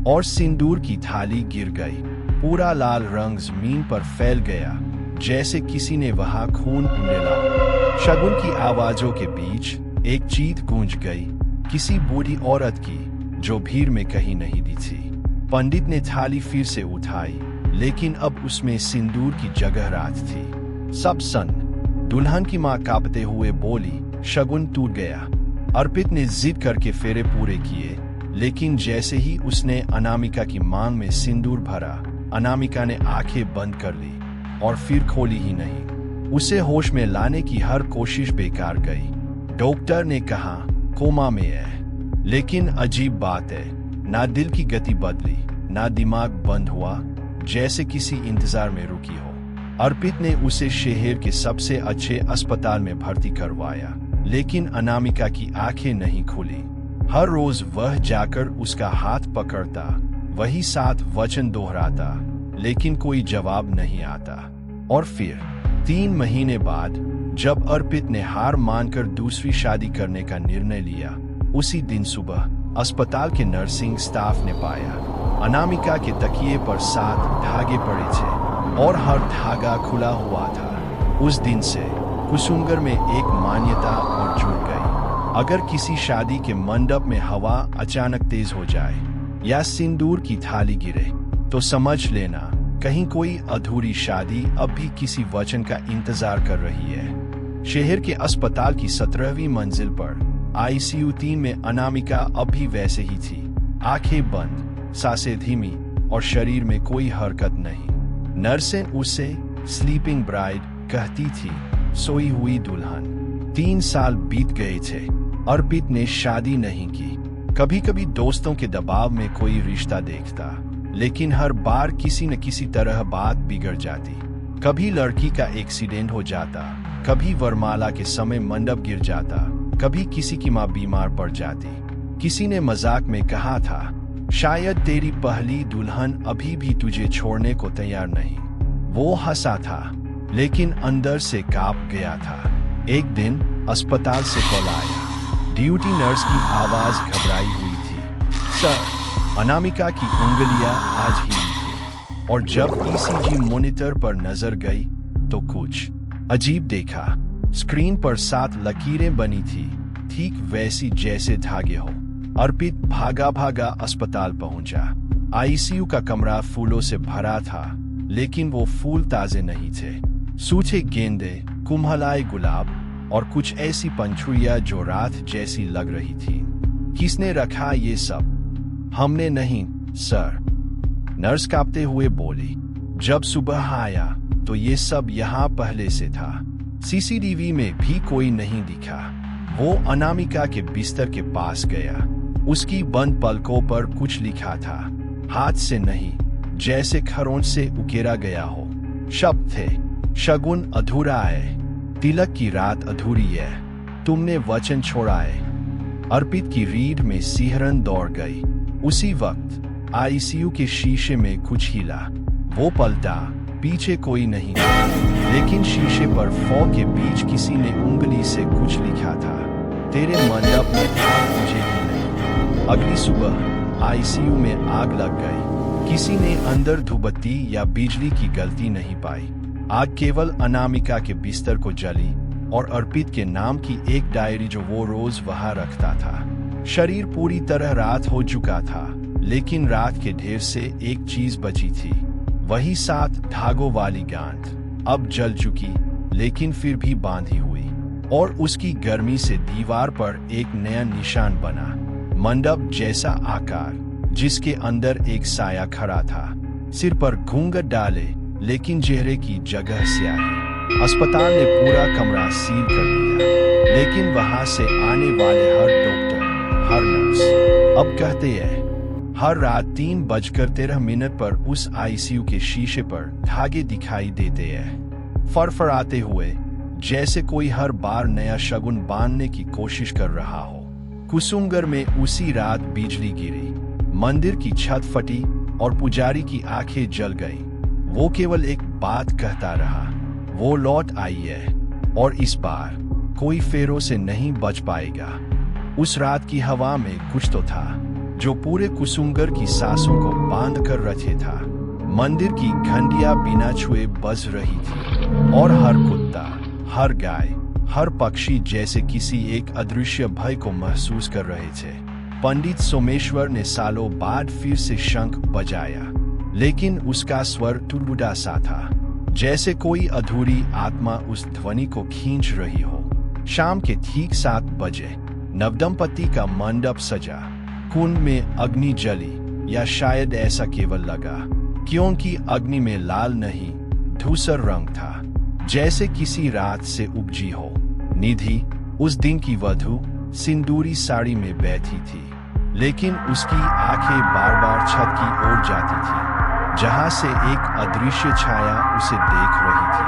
और सिंदूर की थाली गिर गई। पूरा लाल रंग जमीन पर फैल गया, जैसे किसी ने वहां खून उंडेला। शगुन की आवाजों के बीच एक चीख गूंज गई, किसी बूढ़ी औरत की, जो भीड़ में कहीं नहीं दी थी। पंडित ने थाली फिर से उठाई, लेकिन अब उसमें सिंदूर की जगह रात थी। सब सन्न। दुल्हन की मां कांपते हुए बोली, शगुन टूट गया। अर्पित ने जिद करके फेरे पूरे किए, लेकिन जैसे ही उसने अनामिका की मांग में सिंदूर भरा, अनामिका ने आंखें बंद कर ली और फिर खोली ही नहीं। उसे होश में लाने की हर कोशिश बेकार गई। डॉक्टर ने कहा कोमा में है। लेकिन अजीब बात है, ना दिल की गति बदली, ना दिमाग बंद हुआ, जैसे किसी इंतजार में रुकी हो। अर्पित ने उसे शहर के सबसे अच्छे अस्पताल में भर्ती करवाया, लेकिन अनामिका की आंखें नहीं खुली। हर रोज वह जाकर उसका हाथ पकड़ता, वही 7 वचन दोहराता, लेकिन कोई जवाब नहीं आता। और फिर 3 महीने बाद, जब अर्पित ने हार मानकर दूसरी शादी करने का निर्णय लिया, उसी दिन सुबह अस्पताल के नर्सिंग स्टाफ ने पाया अनामिका के तकिए पर 7 धागे पड़े थे और हर धागा खुला हुआ था। उस दिन से कुसुमगर में एक मान्यता और जुड़ गई, अगर किसी शादी के मंडप में हवा अचानक तेज हो जाए या सिंदूर की थाली गिरे, तो समझ लेना कहीं कोई अधूरी शादी अब भी किसी वचन का इंतजार कर रही है। शहर के अस्पताल की 17वीं मंजिल पर ICU 3 में अनामिका अब भी वैसे ही थी, आंखें बंद, सांसें धीमी और शरीर में कोई हरकत नहीं। नर्सें उसे स्लीपिंग ब्राइड कहती थी, सोई हुई दुल्हन। 3 साल बीत गए थे। अर्पित ने शादी नहीं की। कभी कभी दोस्तों के दबाव में कोई रिश्ता देखता, लेकिन हर बार किसी न किसी तरह बात बिगड़ जाती। कभी लड़की का एक्सीडेंट हो जाता, कभी वरमाला के समय मंडप गिर जाता, कभी किसी की मां बीमार पड़ जाती। किसी ने मजाक में कहा था, शायद तेरी पहली दुल्हन अभी भी तुझे छोड़ने को तैयार नहीं। वो हंसा था, लेकिन अंदर से कांप गया था। एक दिन अस्पताल से कॉल आया। ड्यूटी नर्स की आवाज घबराई हुई थी, सर, अनामिका की उंगलियां आज ही थी। और जब ECG मॉनिटर पर नजर गई, तो कुछ अजीब देखा। स्क्रीन पर 7 लकीरें बनी थी, ठीक वैसी जैसे धागे हो। अर्पित भागा भागा अस्पताल पहुंचा। ICU का कमरा फूलों से भरा था, लेकिन वो फूल ताजे नहीं थे। सूखे गेंदे, कुम्हलाए गुलाब और कुछ ऐसी पंछुड़ियां जो रात जैसी लग रही थी। किसने रखा ये सब? हमने नहीं, सर, नर्स कांपते हुए बोली। जब सुबह आया तो ये सब यहाँ पहले से था। CCTV में भी कोई नहीं दिखा। वो अनामिका के बिस्तर के पास गया। उसकी बंद पलकों पर कुछ लिखा था, हाथ से नहीं, जैसे खरोंच से उकेरा गया हो। शब्द थे, शगुन अधूरा है, तिलक की रात अधूरी है, तुमने वचन छोड़ा है। अर्पित की रीढ़ में सिहरन दौड़ गई। उसी वक्त ICU के शीशे में कुछ हिला। वो पलटा, पीछे कोई नहीं था, लेकिन शीशे पर फॉग के बीच किसी ने उंगली से कुछ लिखा था, तेरे मंडप में था, मुझे ही नहीं। अगली सुबह ICU में आग लग गई। किसी ने अंदर धूपबत्ती या बिजली की गलती नहीं पाई। आग केवल अनामिका के बिस्तर को जली और अर्पित के नाम की एक डायरी जो वो रोज वहां रखता था। शरीर पूरी तरह रात हो चुका था, लेकिन रात के ढेर से एक चीज बची थी, वही 7 धागों वाली गांठ, अब जल चुकी, लेकिन फिर भी बांधी हुई। और उसकी गर्मी से दीवार पर एक नया निशान बना, मंडप जैसा आकार, जिसके अंदर एक साया खड़ा था, सिर पर घूंघट डाले लेकिन चेहरे की जगह स्याही। अस्पताल ने पूरा कमरा सील कर दिया, लेकिन वहां से आने वाले हर डॉक्टर, हर नर्स अब कहते हैं हर रात 3:13 पर उस आईसीयू के शीशे पर धागे दिखाई देते हैं, फरफराते हुए, जैसे कोई हर बार नया शगुन बांधने की कोशिश कर रहा हो। कुसुमगर में उसी रात बिजली गिरी, मंदिर की छत फटी और पुजारी की आंखें जल गईं। वो केवल एक बात कहता रहा, वो लौट आई है और इस बार कोई फेरों से नहीं बच पाएगा। उस रात की हवा में कुछ तो था जो पूरे कुसुमगर की सांसों को बांध कर रखे था। मंदिर की घंटियां बिना छुए बज रही थी और हर कुत्ता, हर गाय, हर पक्षी जैसे किसी एक अदृश्य भय को महसूस कर रहे थे। पंडित सोमेश्वर ने सालों बाद फिर से शंख बजाया, लेकिन उसका स्वर टूटा सा था, जैसे कोई अधूरी आत्मा उस ध्वनि को खींच रही हो। शाम के ठीक 7 बजे नवदंपति का मंडप सजा, कुंड में अग्नि जली, या शायद ऐसा केवल लगा क्योंकि अग्नि में लाल नहीं, धूसर रंग था, जैसे किसी रात से उपजी हो। निधि, उस दिन की वधू, सिंदूरी साड़ी में बैठी थी, लेकिन उसकी आंखें बार बार छत की ओर जाती थी, जहां से एक अदृश्य छाया उसे देख रही थी।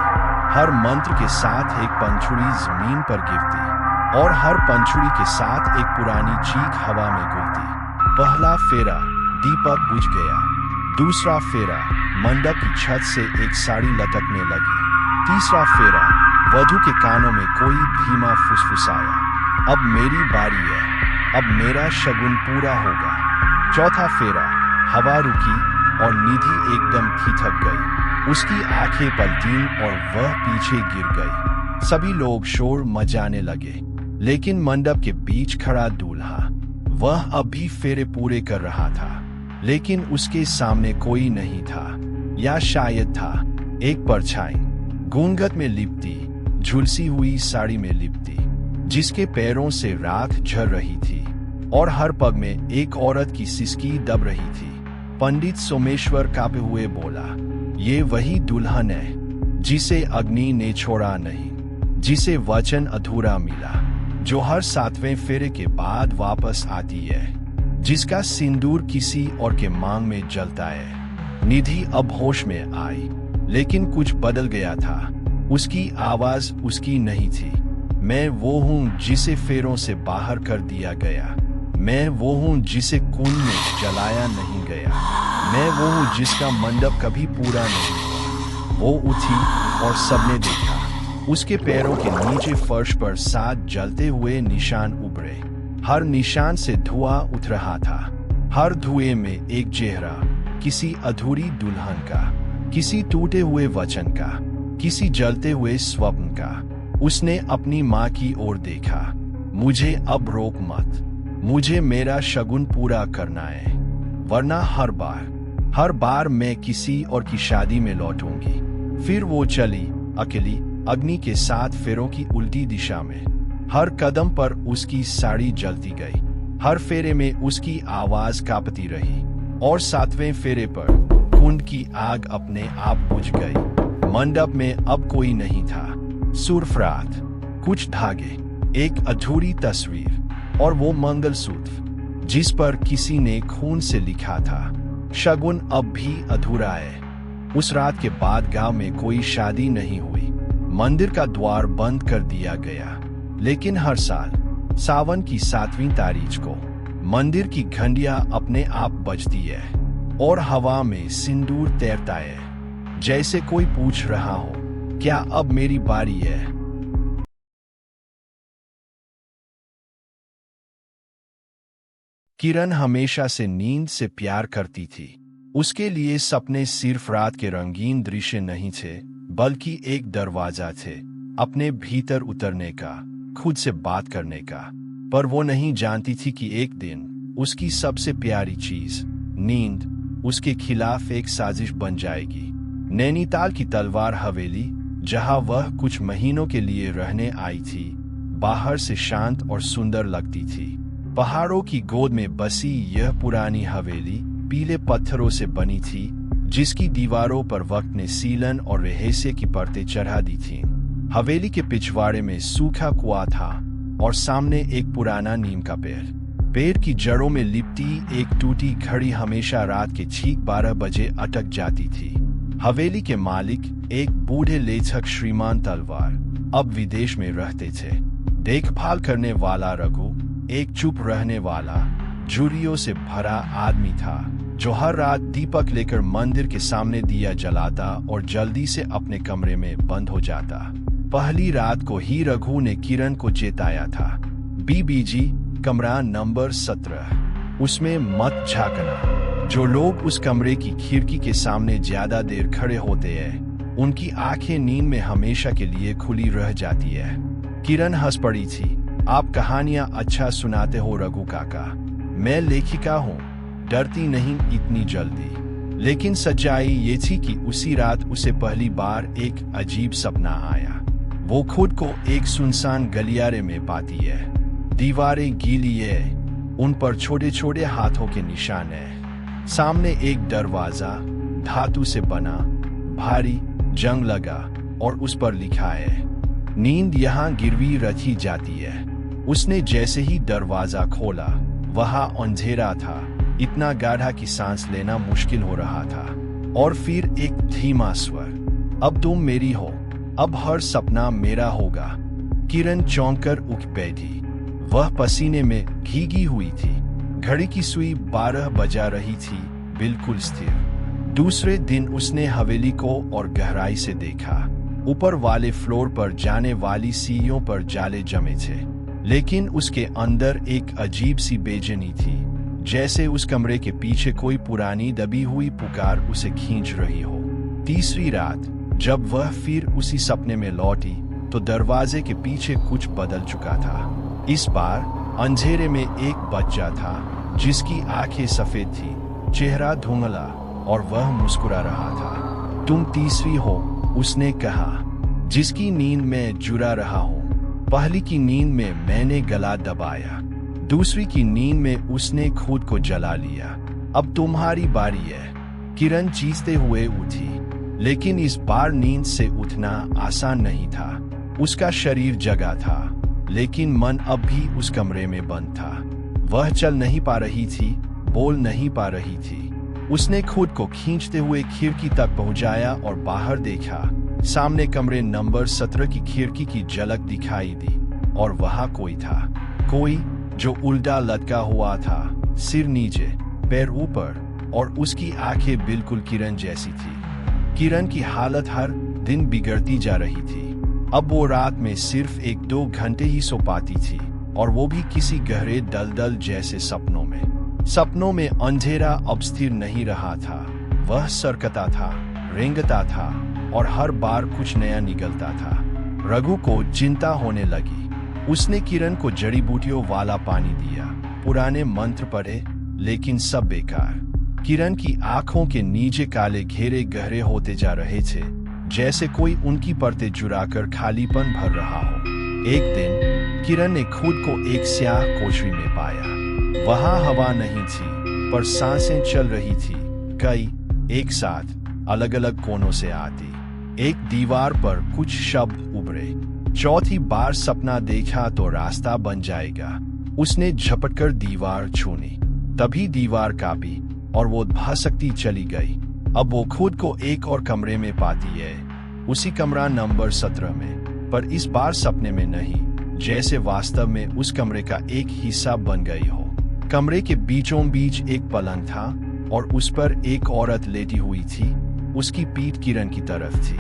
हर मंत्र के साथ एक पंछुड़ी जमीन पर गिरती और हर पंछुड़ी के साथ एक पुरानी चीख हवा में घुलती। पहला फेरा, दीपक बुझ गया। दूसरा फेरा, मंडप की छत से एक साड़ी लटकने लगी। तीसरा फेरा, वधू के कानों में कोई धीमा फुसफुसाया, अब मेरी बारी है, अब मेरा शगुन पूरा होगा। चौथा फेरा, हवा रुकी और निधि एकदम ठिठक गई। उसकी आंखें पलटीं और वह पीछे गिर गई। सभी लोग शोर मचाने लगे, लेकिन मंडप के बीच खड़ा दूल्हा, वह अब भी फेरे पूरे कर रहा था, लेकिन उसके सामने कोई नहीं था, या शायद था एक परछाई, घूंघट में लिपटी, झुलसी हुई साड़ी में लिपटी, जिसके पैरों से राख झर रही थी और हर पग में एक औरत की सिसकी दब रही थी। पंडित सोमेश्वर कांपे हुए बोला, ये वही दुल्हन है जिसे अग्नि ने छोड़ा नहीं, जिसे वचन अधूरा मिला, जो हर 7वें फेरे के बाद वापस आती है, जिसका सिंदूर किसी और के मांग में जलता है। निधि अब होश में आई, लेकिन कुछ बदल गया था। उसकी आवाज उसकी नहीं थी। मैं वो हूँ जिसे फेरों से बाहर कर दिया गया, मैं वो हूँ जिसे कुंड में जलाया नहीं गया, मैं वो हूँ जिसका मंडप कभी पूरा नहीं हुआ। वो उठी और सबने देखा, उसके पैरों के नीचे फर्श पर 7 जलते हुए निशान उभरे। हर निशान से धुआं उठ रहा था, हर धुएं में एक चेहरा, किसी अधूरी दुल्हन का, किसी टूटे हुए वचन का, किसी जलते हुए स्वप्न का। उसने अपनी माँ की ओर देखा, मुझे अब रोक मत, मुझे मेरा शगुन पूरा करना है, वरना हर बार मैं किसी और की शादी में लौटूंगी। फिर वो चली अकेली, अग्नि के 7 फेरों की उल्टी दिशा में। हर कदम पर उसकी साड़ी जलती गई, हर फेरे में उसकी आवाज कांपती रही, और 7वें फेरे पर कुंड की आग अपने आप बुझ गई। मंडप में अब कोई नहीं था। सुरफरात, कुछ धागे, एक अधूरी तस्वीर, और वो मंगलसूत्र जिस पर किसी ने खून से लिखा था, शगुन अब भी अधूरा है। उस रात के बाद गांव में कोई शादी नहीं हुई, मंदिर का द्वार बंद कर दिया गया, लेकिन हर साल सावन की 7वीं तारीख को मंदिर की घंटियां अपने आप बजती है और हवा में सिंदूर तैरता है, जैसे कोई पूछ रहा हो, क्या अब मेरी बारी है। किरण हमेशा से नींद से प्यार करती थी। उसके लिए सपने सिर्फ रात के रंगीन दृश्य नहीं थे, बल्कि एक दरवाजा थे अपने भीतर उतरने का, खुद से बात करने का। पर वो नहीं जानती थी कि एक दिन उसकी सबसे प्यारी चीज, नींद, उसके खिलाफ एक साजिश बन जाएगी। नैनीताल की तलवार हवेली, जहां वह कुछ महीनों के लिए रहने आई थी, बाहर से शांत और सुंदर लगती थी, पहाड़ों की गोद में बसी यह पुरानी हवेली पीले पत्थरों से बनी थी, जिसकी दीवारों पर वक्त ने सीलन और रहस्य की परतें चढ़ा दी थीं। हवेली के पिछवाड़े में सूखा कुआं था और सामने एक पुराना नीम का पेड़। पेड़ की जड़ों में लिपटी एक टूटी घड़ी हमेशा रात के ठीक 12 बजे अटक जाती थी। हवेली के मालिक एक बूढ़े लेखक श्रीमान तलवार अब विदेश में रहते थे। देखभाल करने वाला रघु एक चुप रहने वाला झुर्रियों से भरा आदमी था, जो हर रात दीपक लेकर मंदिर के सामने दिया जलाता और जल्दी से अपने कमरे में बंद हो जाता। पहली रात को ही रघु ने किरण को चेताया था, बीबीजी कमरा नंबर 17, उसमें मत झांकना। जो लोग उस कमरे की खिड़की के सामने ज्यादा देर खड़े होते हैं, उनकी आंखें नींद में हमेशा के लिए खुली रह जाती है। किरण हंस पड़ी थी। आप कहानियां अच्छा सुनाते हो रघु काका, मैं लेखिका हूँ, डरती नहीं इतनी जल्दी। लेकिन सच्चाई ये थी कि उसी रात उसे पहली बार एक अजीब सपना आया। वो खुद को एक सुनसान गलियारे में पाती है। दीवारें गीली है, उन पर छोटे छोटे हाथों के निशान है। सामने एक दरवाजा धातु से बना, भारी, जंग लगा और उस पर लिखा है, नींद यहाँ गिरवी रखी जाती है। उसने जैसे ही दरवाजा खोला, वहां अंधेरा था, इतना गाढ़ा कि सांस लेना मुश्किल हो रहा था। और फिर एक धीमा स्वर, अब तुम मेरी हो, अब हर सपना मेरा होगा। किरण चौंक कर उठ बैठी। वह पसीने में भीगी हुई थी। घड़ी की सुई 12 बजा रही थी, बिल्कुल स्थिर। दूसरे दिन उसने हवेली को और गहराई से देखा। ऊपर वाले फ्लोर पर जाने वाली सीढ़ियों पर जाले जमे थे, लेकिन उसके अंदर एक अजीब सी बेचैनी थी, जैसे उस कमरे के पीछे कोई पुरानी दबी हुई पुकार उसे खींच रही हो। तीसरी रात जब वह फिर उसी सपने में लौटी, तो दरवाजे के पीछे कुछ बदल चुका था। इस बार अंधेरे में एक बच्चा था, जिसकी आंखें सफेद थी, चेहरा धुंधला, और वह मुस्कुरा रहा था। तुम तीसरी हो, उसने कहा, जिसकी नींद में जुड़ा रहा हूँ। पहली की नींद में मैंने गला दबाया, दूसरी की नींद में उसने खुद को जला लिया। अब तुम्हारी बारी है। किरण चीखते हुए उठी, लेकिन इस बार नींद से उठना आसान नहीं था। उसका शरीर जगा था, लेकिन मन अब भी उस कमरे में बंद था। वह चल नहीं पा रही थी, बोल नहीं पा रही थी। उसने खुद को खींचते हुए खिड़की तक पहुंचाया और बाहर देखा। सामने कमरे नंबर 17 की खिड़की की झलक दिखाई दी, और वहां कोई था, कोई जो उल्टा लटका हुआ था, सिर नीचे, पैर ऊपर, और उसकी आंखें बिल्कुल किरण जैसी थी। किरण की हालत हर दिन बिगड़ती जा रही थी। अब वो रात में सिर्फ 1-2 घंटे ही सो पाती थी, और वो भी किसी गहरे दलदल जैसे सपनों में। सपनों में अंधेरा अब स्थिर नहीं रहा था, वह सरकता था, रेंगता था, और हर बार कुछ नया निकलता था। रघु को चिंता होने लगी। उसने किरण को जड़ी बूटियों वाला पानी दिया, पुराने मंत्र पढ़े, लेकिन सब बेकार। किरण की आंखों के नीचे काले घेरे गहरे होते जा रहे थे, जैसे कोई उनकी परतें जुड़ाकर खालीपन भर रहा हो। एक दिन किरण ने खुद को एक स्याह कोठरी में पाया। वहां हवा नहीं थी, पर सांसें चल रही थी, कई एक साथ अलग अलग कोनों से आती। एक दीवार पर कुछ शब्द उभरे, चौथी बार सपना देखा तो रास्ता बन जाएगा। उसने झपटकर दीवार छूनी, तभी दीवार कांपी और वो भसकती चली गई। अब वो खुद को एक और कमरे में पाती है, उसी कमरा नंबर 17 में, पर इस बार सपने में नहीं, जैसे वास्तव में उस कमरे का एक हिस्सा बन गई हो। कमरे के बीचों बीच एक पलंग था और उस पर एक औरत लेटी हुई थी। उसकी पीठ किरण की तरफ थी।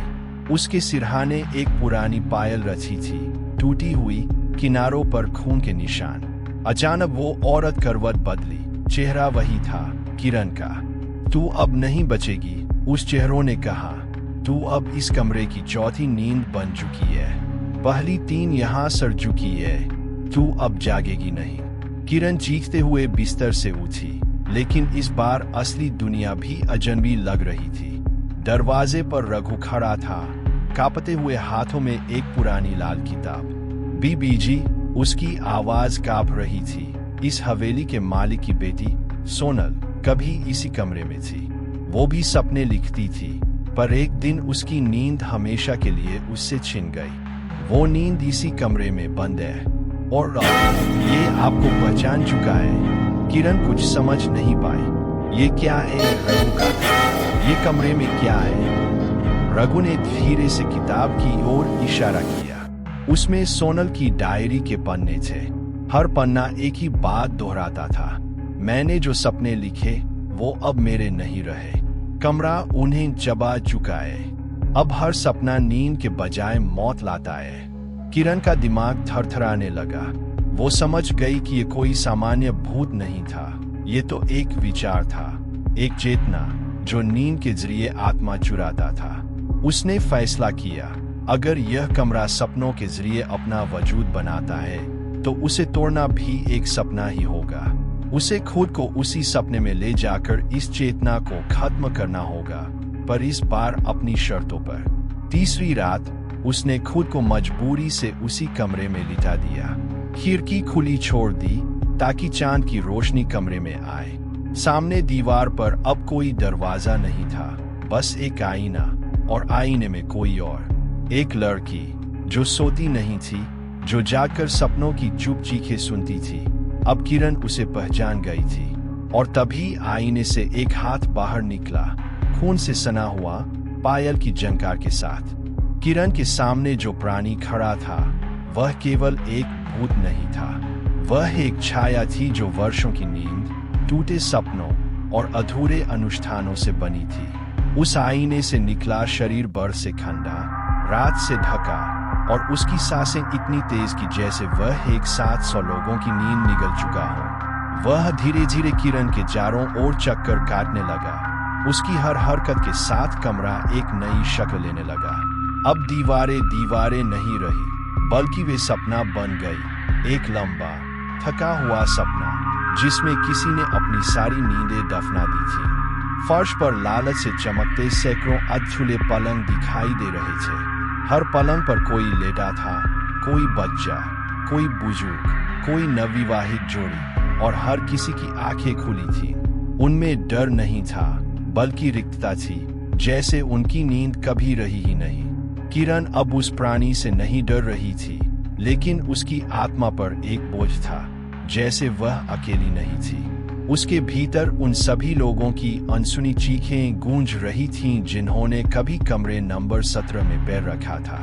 उसके सिरहाने एक पुरानी पायल रची थी, टूटी हुई, किनारों पर खून के निशान। अचानक वो औरत करवट बदली, चेहरा वही था, किरण का। तू अब नहीं बचेगी, उस चेहरों ने कहा। तू अब इस कमरे की चौथी नींद बन चुकी है, पहली 3 यहाँ सड़ चुकी है, तू अब जागेगी नहीं। किरण चीखते हुए बिस्तर से उठी, लेकिन इस बार असली दुनिया भी अजनबी लग रही थी। दरवाजे पर रघु खड़ा था, कांपते हुए हाथों में एक पुरानी लाल किताब। बीबीजी, उसकी आवाज कांप रही थी। इस हवेली के मालिक की बेटी सोनल कभी इसी कमरे में थी। वो भी सपने लिखती थी, पर एक दिन उसकी नींद हमेशा के लिए उससे छिन गई। वो नींद इसी कमरे में बंद है और ये आपको पहचान चुका है। किरण कुछ समझ नहीं पाई। ये क्या है? रघु का था। ये कमरे में क्या है? रघु ने धीरे से किताब की ओर इशारा किया। उसमें सोनल की डायरी के पन्ने थे। हर पन्ना एक ही बात दोहराता था, मैंने जो सपने लिखे वो अब मेरे नहीं रहे। कमरा उन्हें चबा चुका है। अब हर सपना नींद के बजाय मौत लाता है। किरण का दिमाग थरथराने लगा। वो समझ गई कि ये कोई सामान्य भूत नहीं था, ये तो एक विचार था, एक चेतना जो नींद के जरिए आत्मा चुराता था। उसने फैसला किया, अगर यह कमरा सपनों के जरिए अपना वजूद बनाता है तो उसे तोड़ना भी एक सपना ही होगा। उसे खुद को उसी सपने में ले जाकर इस चेतना को खत्म करना होगा, पर इस बार अपनी शर्तों पर। तीसरी रात उसने खुद को मजबूरी से उसी कमरे में लिटा दिया। खिड़की खुली छोड़ दी ताकि चांद की रोशनी कमरे में आए। सामने दीवार पर अब कोई दरवाजा नहीं था, बस एक आईना, और आईने में कोई और। एक लड़की जो सोती नहीं थी, जो जाकर सपनों की चुप चीखें सुनती थी। अब किरण उसे पहचान गई थी। और तभी आईने से एक हाथ बाहर निकला, खून से सना हुआ, पायल की झनकार के साथ। किरण के सामने जो प्राणी खड़ा था वह केवल एक भूत नहीं था, वह एक छाया थी जो वर्षों की नींद, टूटे सपनों और अधूरे अनुष्ठानों से बनी थी। उस आईने से निकला शरीर बर्फ से ठंडा, रात से ढका, और उसकी सांसें इतनी तेज कि जैसे वह एक 700 लोगों की नींद निगल चुका हो। वह धीरे धीरे किरण के चारों ओर चक्कर काटने लगा। उसकी हर हरकत के साथ कमरा एक नई शक्ल लेने लगा। अब दीवारें दीवारें नहीं रही, बल्कि वे सपना बन गई। एक लंबा थका हुआ सपना जिसमें किसी ने अपनी सारी नींदें दफना दी थी। फर्श पर लालच से चमकते सैकड़ों अधूरे पलंग दिखाई दे रहे थे। हर पलंग पर कोई लेटा था, कोई बच्चा, कोई बुजुर्ग, कोई नवविवाहित जोड़ी, और हर किसी की आंखें खुली थीं। उनमें डर नहीं था, बल्कि रिक्तता थी, जैसे उनकी नींद कभी रही ही नहीं। किरण अब उस प्राणी से नहीं डर रही थी, लेकिन उसकी आत्मा पर एक बोझ था, जैसे वह अकेली नहीं थी। उसके भीतर उन सभी लोगों की अनसुनी चीखें गूंज रही थीं जिन्होंने कभी कमरे नंबर 17 में पैर रखा था।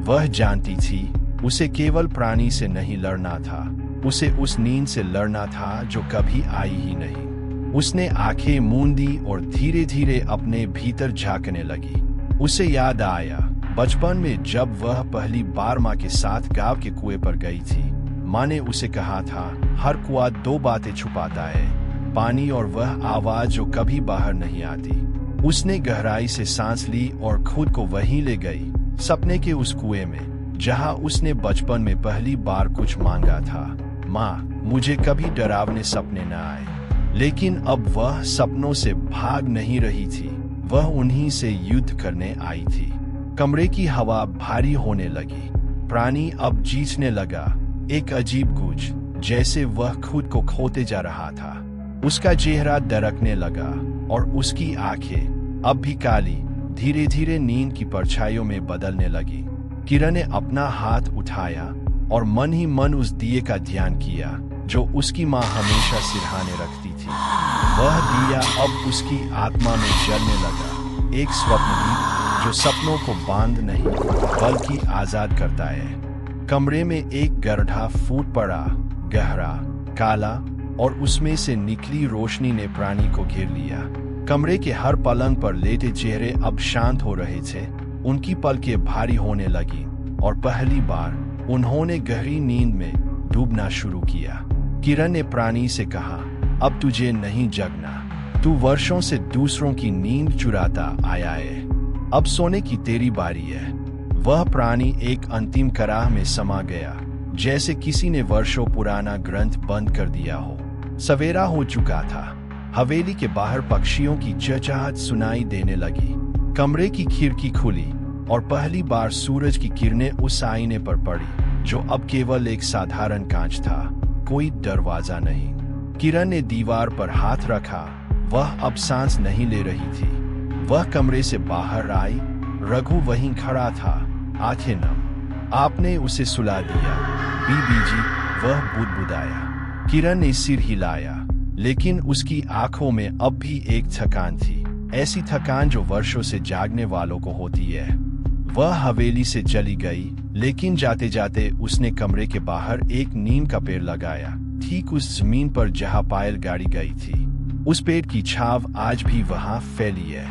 वह जानती थी उसे केवल प्राणी से नहीं लड़ना था, उसे उस नींद से लड़ना था जो कभी आई ही नहीं। उसने आंखें मूंदी और धीरे धीरे अपने भीतर झांकने लगी। उसे याद आया बचपन में जब वह पहली बार माँ के साथ गांव के कुएं पर गई थी। माँ ने उसे कहा था, हर कुआं 2 बातें छुपाता है, पानी और वह आवाज जो कभी बाहर नहीं आती। उसने गहराई से सांस ली और खुद को वहीं ले गई, सपने के उस कुएं में जहां उसने बचपन में पहली बार कुछ मांगा था। माँ, मुझे कभी डरावने सपने न आए। लेकिन अब वह सपनों से भाग नहीं रही थी, वह उन्हीं से युद्ध करने आई थी। कमरे की हवा भारी होने लगी। प्राणी अब जीतने लगा, एक अजीब गूंज, जैसे वह खुद को खोते जा रहा था। उसका चेहरा दरकने लगा और उसकी आंखें अब भी काली, धीरे धीरे नींद की परछाइयों में बदलने लगी। किरण ने अपना हाथ उठाया और मन ही मन उस दिए का ध्यान किया जो उसकी माँ हमेशा सिरहाने रखती थी। वह दिया अब उसकी आत्मा में जलने लगा, एक स्वप्न जो सपनों को बांध नहीं बल्कि आजाद करता है। कमरे में एक गड्ढा फूट पड़ा, गहरा, काला, और उसमें से निकली रोशनी ने प्राणी को घेर लिया। कमरे के हर पलंग पर लेटे चेहरे अब शांत हो रहे थे। उनकी पलकें भारी होने लगी और पहली बार उन्होंने गहरी नींद में डूबना शुरू किया। किरण ने प्राणी से कहा, अब तुझे नहीं जगना, तू वर्षों से दूसरों की नींद चुराता आया है, अब सोने की तेरी बारी है। वह प्राणी एक अंतिम कराह में समा गया, जैसे किसी ने वर्षों पुराना ग्रंथ बंद कर दिया हो। सवेरा हो चुका था। हवेली के बाहर पक्षियों की चहचहाहट सुनाई देने लगी। कमरे की खिड़की खुली और पहली बार सूरज की किरणें उस आईने पर पड़ी, जो अब केवल एक साधारण कांच था। कोई दरवाजा नहीं। किरण ने दीवार पर हाथ रखा। वह अब सांस नहीं ले रही थी। वह कमरे से बाहर आई। रघु वहीं खड़ा था, आंखें नम। आपने उसे सुला दिया बीबी जी, वह बुदबुदाया। किरण ने सिर हिलाया, लेकिन उसकी आंखों में अब भी एक थकान थी, ऐसी थकान जो वर्षों से जागने वालों को होती है। वह हवेली से चली गई, लेकिन जाते जाते उसने कमरे के बाहर एक नीम का पेड़ लगाया, ठीक उस जमीन पर जहां पायल गाड़ी गई थी। उस पेड़ की छाव आज भी वहां फैली है,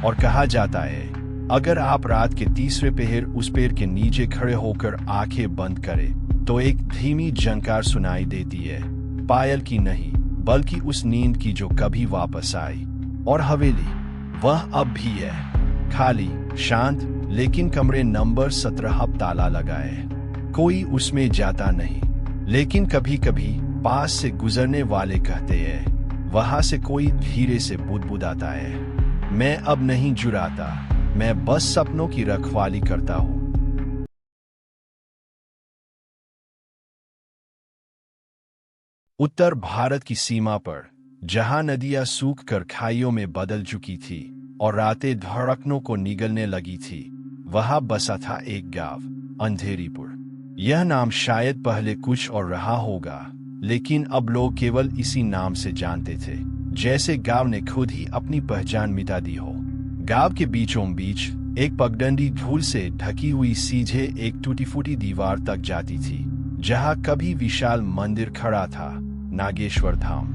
और कहा जाता है अगर आप रात के तीसरे पहर उस पेड़ के नीचे खड़े होकर आंखें बंद करें तो एक धीमी झंकार सुनाई देती है, पायल की नहीं बल्कि उस नींद की जो कभी वापस आई। और हवेली वह अब भी है, खाली, शांत, लेकिन कमरे नंबर 17 अब ताला लगा है। कोई उसमें जाता नहीं, लेकिन कभी कभी पास से गुजरने वाले कहते हैं वहां से कोई धीरे से बुदबुदाता है, मैं अब नहीं जुराता, मैं बस सपनों की रखवाली करता हूं। उत्तर भारत की सीमा पर, जहां नदियां सूख कर खाइयों में बदल चुकी थी और रातें धड़कनों को निगलने लगी थी, वहां बसा था एक गांव, अंधेरीपुर। यह नाम शायद पहले कुछ और रहा होगा, लेकिन अब लोग केवल इसी नाम से जानते थे, जैसे गांव ने खुद ही अपनी पहचान मिटा दी हो। गांव के बीचों बीच एक पगडंडी धूल से ढकी हुई सीधे एक टूटी फूटी दीवार तक जाती थी, जहां कभी विशाल मंदिर खड़ा था, नागेश्वर धाम।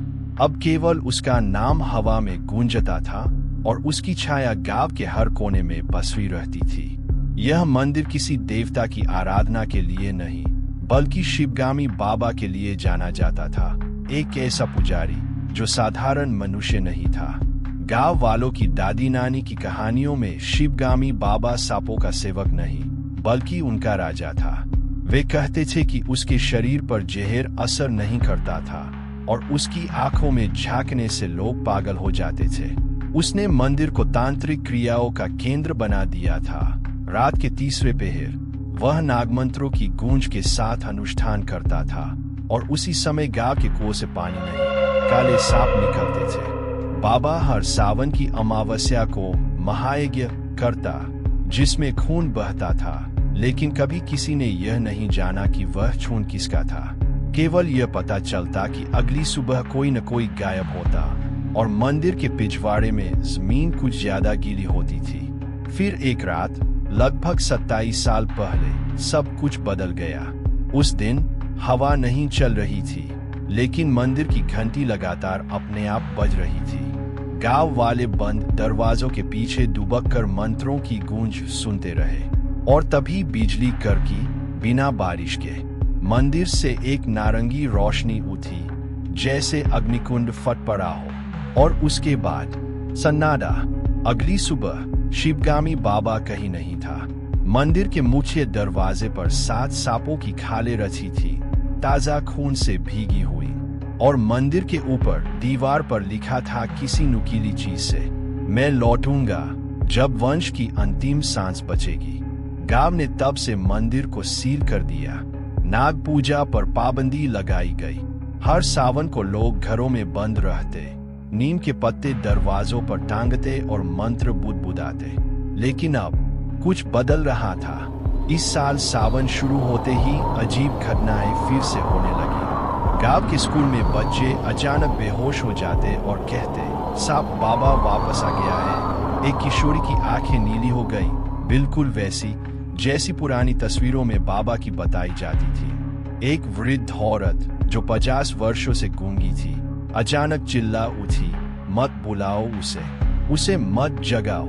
अब केवल उसका नाम हवा में गूंजता था और उसकी छाया गांव के हर कोने में बसरी रहती थी। यह मंदिर किसी देवता की आराधना के लिए नहीं, बल्कि शिवगामी बाबा के लिए जाना जाता था, एक ऐसा पुजारी जो साधारण मनुष्य नहीं था। गांव वालों की दादी नानी की कहानियों में शिवगामी बाबा सांपों का सेवक नहीं, बल्कि उनका राजा था। वे कहते थे कि उसके शरीर पर जहर असर नहीं करता था और उसकी आंखों में झांकने से लोग पागल हो जाते थे। उसने मंदिर को तांत्रिक क्रियाओं का केंद्र बना दिया था। रात के तीसरे पहर वह नागमंत्रों की गूंज के साथ अनुष्ठान करता था, और उसी समय गांव के कुओं से पानी नहीं, काले सांप निकलते थे। बाबा हर सावन की अमावस्या को महायज्ञ करता, जिसमें खून बहता था, लेकिन कभी किसी ने यह नहीं जाना कि वह खून किसका था। केवल यह पता चलता कि अगली सुबह कोई न कोई गायब होता, और मंदिर के पिछवाड़े में जमीन कुछ ज्यादा गीली होती थी। फिर एक रात, लगभग 27 साल पहले, सब कुछ बदल गया। उस दिन हवा नहीं चल रही थी, लेकिन मंदिर की घंटी लगातार अपने आप बज रही थी। गांव वाले बंद दरवाजों के पीछे दुबक कर मंत्रों की गूंज सुनते रहे, और तभी बिजली कड़की, बिना बारिश के। मंदिर से एक नारंगी रोशनी उठी, जैसे अग्निकुंड फट पड़ा हो, और उसके बाद सन्नाटा। अगली सुबह शिवगामी बाबा कहीं नहीं था। मंदिर के मुख्य दरवाजे पर 7 सांपों की खालें रची थी, ताजा खून से भीगी हुई, और मंदिर के ऊपर दीवार पर लिखा था किसी नुकीली चीज से, मैं लौटूंगा जब वंश की अंतिम सांस बचेगी। गांव ने तब से मंदिर को सील कर दिया। नाग पूजा पर पाबंदी लगाई गई। हर सावन को लोग घरों में बंद रहते, नीम के पत्ते दरवाजों पर टांगते और मंत्र बुदबुदाते। लेकिन अब कुछ बदल रहा था। इस साल सावन शुरू होते ही अजीब घटनाएं फिर से होने लगी। गांव के स्कूल में बच्चे अचानक बेहोश हो जाते और कहते, सांप बाबा वापस आ गया है। एक किशोरी की आंखें नीली हो गई, बिल्कुल वैसी जैसी पुरानी तस्वीरों में बाबा की बताई जाती थी। एक वृद्ध औरत जो 50 वर्षों से गूंगी थी, अचानक चिल्ला उठी, मत बुलाओ उसे मत जगाओ।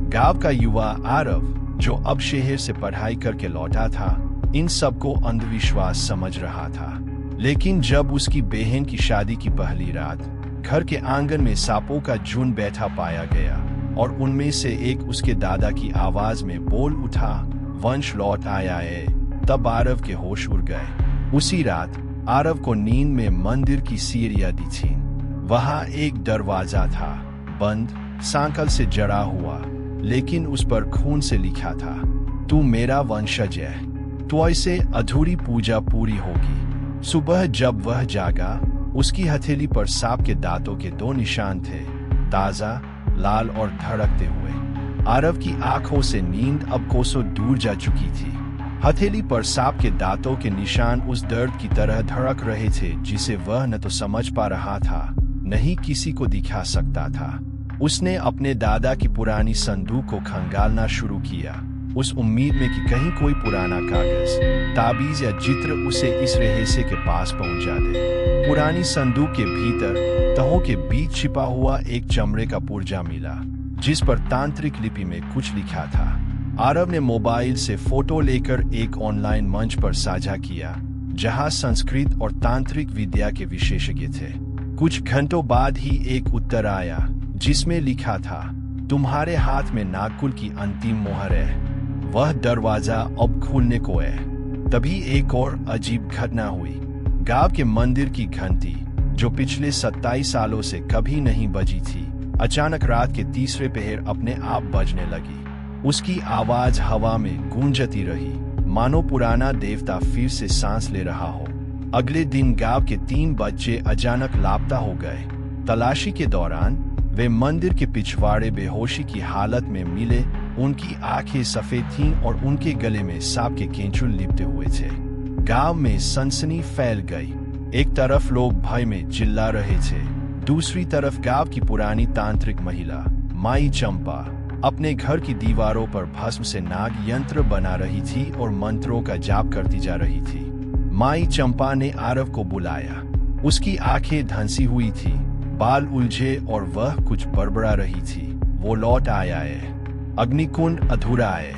गांव का युवा आरव, जो अब शहर से पढ़ाई करके लौटा था, इन सबको अंधविश्वास समझ रहा था। लेकिन जब उसकी बहन की शादी की पहली रात घर के आंगन में सांपों का झुंड बैठा पाया गया, और उनमें से एक उसके दादा की आवाज में बोल उठा, वंश लौट आया है, तब आरव के होश उड़ गए। उसी रात आरव को नींद में मंदिर की सीढ़ियां दिखीं। वहां एक दरवाजा था, बंद, सांकल से जड़ा हुआ, लेकिन उस पर खून से लिखा था, तू मेरा वंशज है, तो ऐसे अधूरी पूजा पूरी होगी। सुबह जब वह जागा, उसकी हथेली पर सांप के दांतों के 2 निशान थे, ताजा, लाल और धड़कते हुए। आरव की आंखों से नींद अब कोसों दूर जा चुकी थी। हथेली पर सांप के दांतों के निशान उस दर्द की तरह धड़क रहे थे जिसे वह न तो समझ पा रहा था, न ही किसी को दिखा सकता था। उसने अपने दादा की पुरानी संदूक को खंगालना शुरू किया, उस उम्मीद में कि कहीं कोई पुराना कागज, ताबीज या चित्र उसे इस रहस्य के पास पहुंचा दे। पुरानी संदूक के भीतर तहों के बीच छिपा हुआ एक चमड़े का पुर्जा मिला, जिस पर तांत्रिक लिपि में कुछ लिखा था। आरव ने मोबाइल से फोटो लेकर एक ऑनलाइन मंच पर साझा किया, जहां संस्कृत और तांत्रिक विद्या के विशेषज्ञ थे। कुछ घंटों बाद ही एक उत्तर आया, जिसमें लिखा था, तुम्हारे हाथ में नागकुल की अंतिम मोहर है, वह दरवाजा अब खुलने को है। तभी एक और अजीब घटना हुई। गांव के मंदिर की घंटी, जो पिछले 27 सालों से कभी नहीं बजी थी, अचानक रात के तीसरे पहर अपने आप बजने लगी। उसकी आवाज हवा में गूंजती रही, मानो पुराना देवता फिर से सांस ले रहा हो। अगले दिन गांव के 3 बच्चे अचानक लापता हो गए। तलाशी के दौरान वे मंदिर के पिछवाड़े बेहोशी की हालत में मिले। उनकी आंखें सफेद थीं और उनके गले में सांप के केंचुल लिपटे हुए थे। गांव में सनसनी फैल गई। एक तरफ लोग भय में चिल्ला रहे थे, दूसरी तरफ गांव की पुरानी तांत्रिक महिला माई चंपा अपने घर की दीवारों पर भस्म से नाग यंत्र बना रही थी और मंत्रों का जाप करती जा रही थी। माई चंपा ने आरव को बुलाया। उसकी आंखें धंसी हुई थी, बाल उलझे और वह कुछ बड़बड़ा रही थी। वो लौट आया है, अग्निकुंड अधूरा है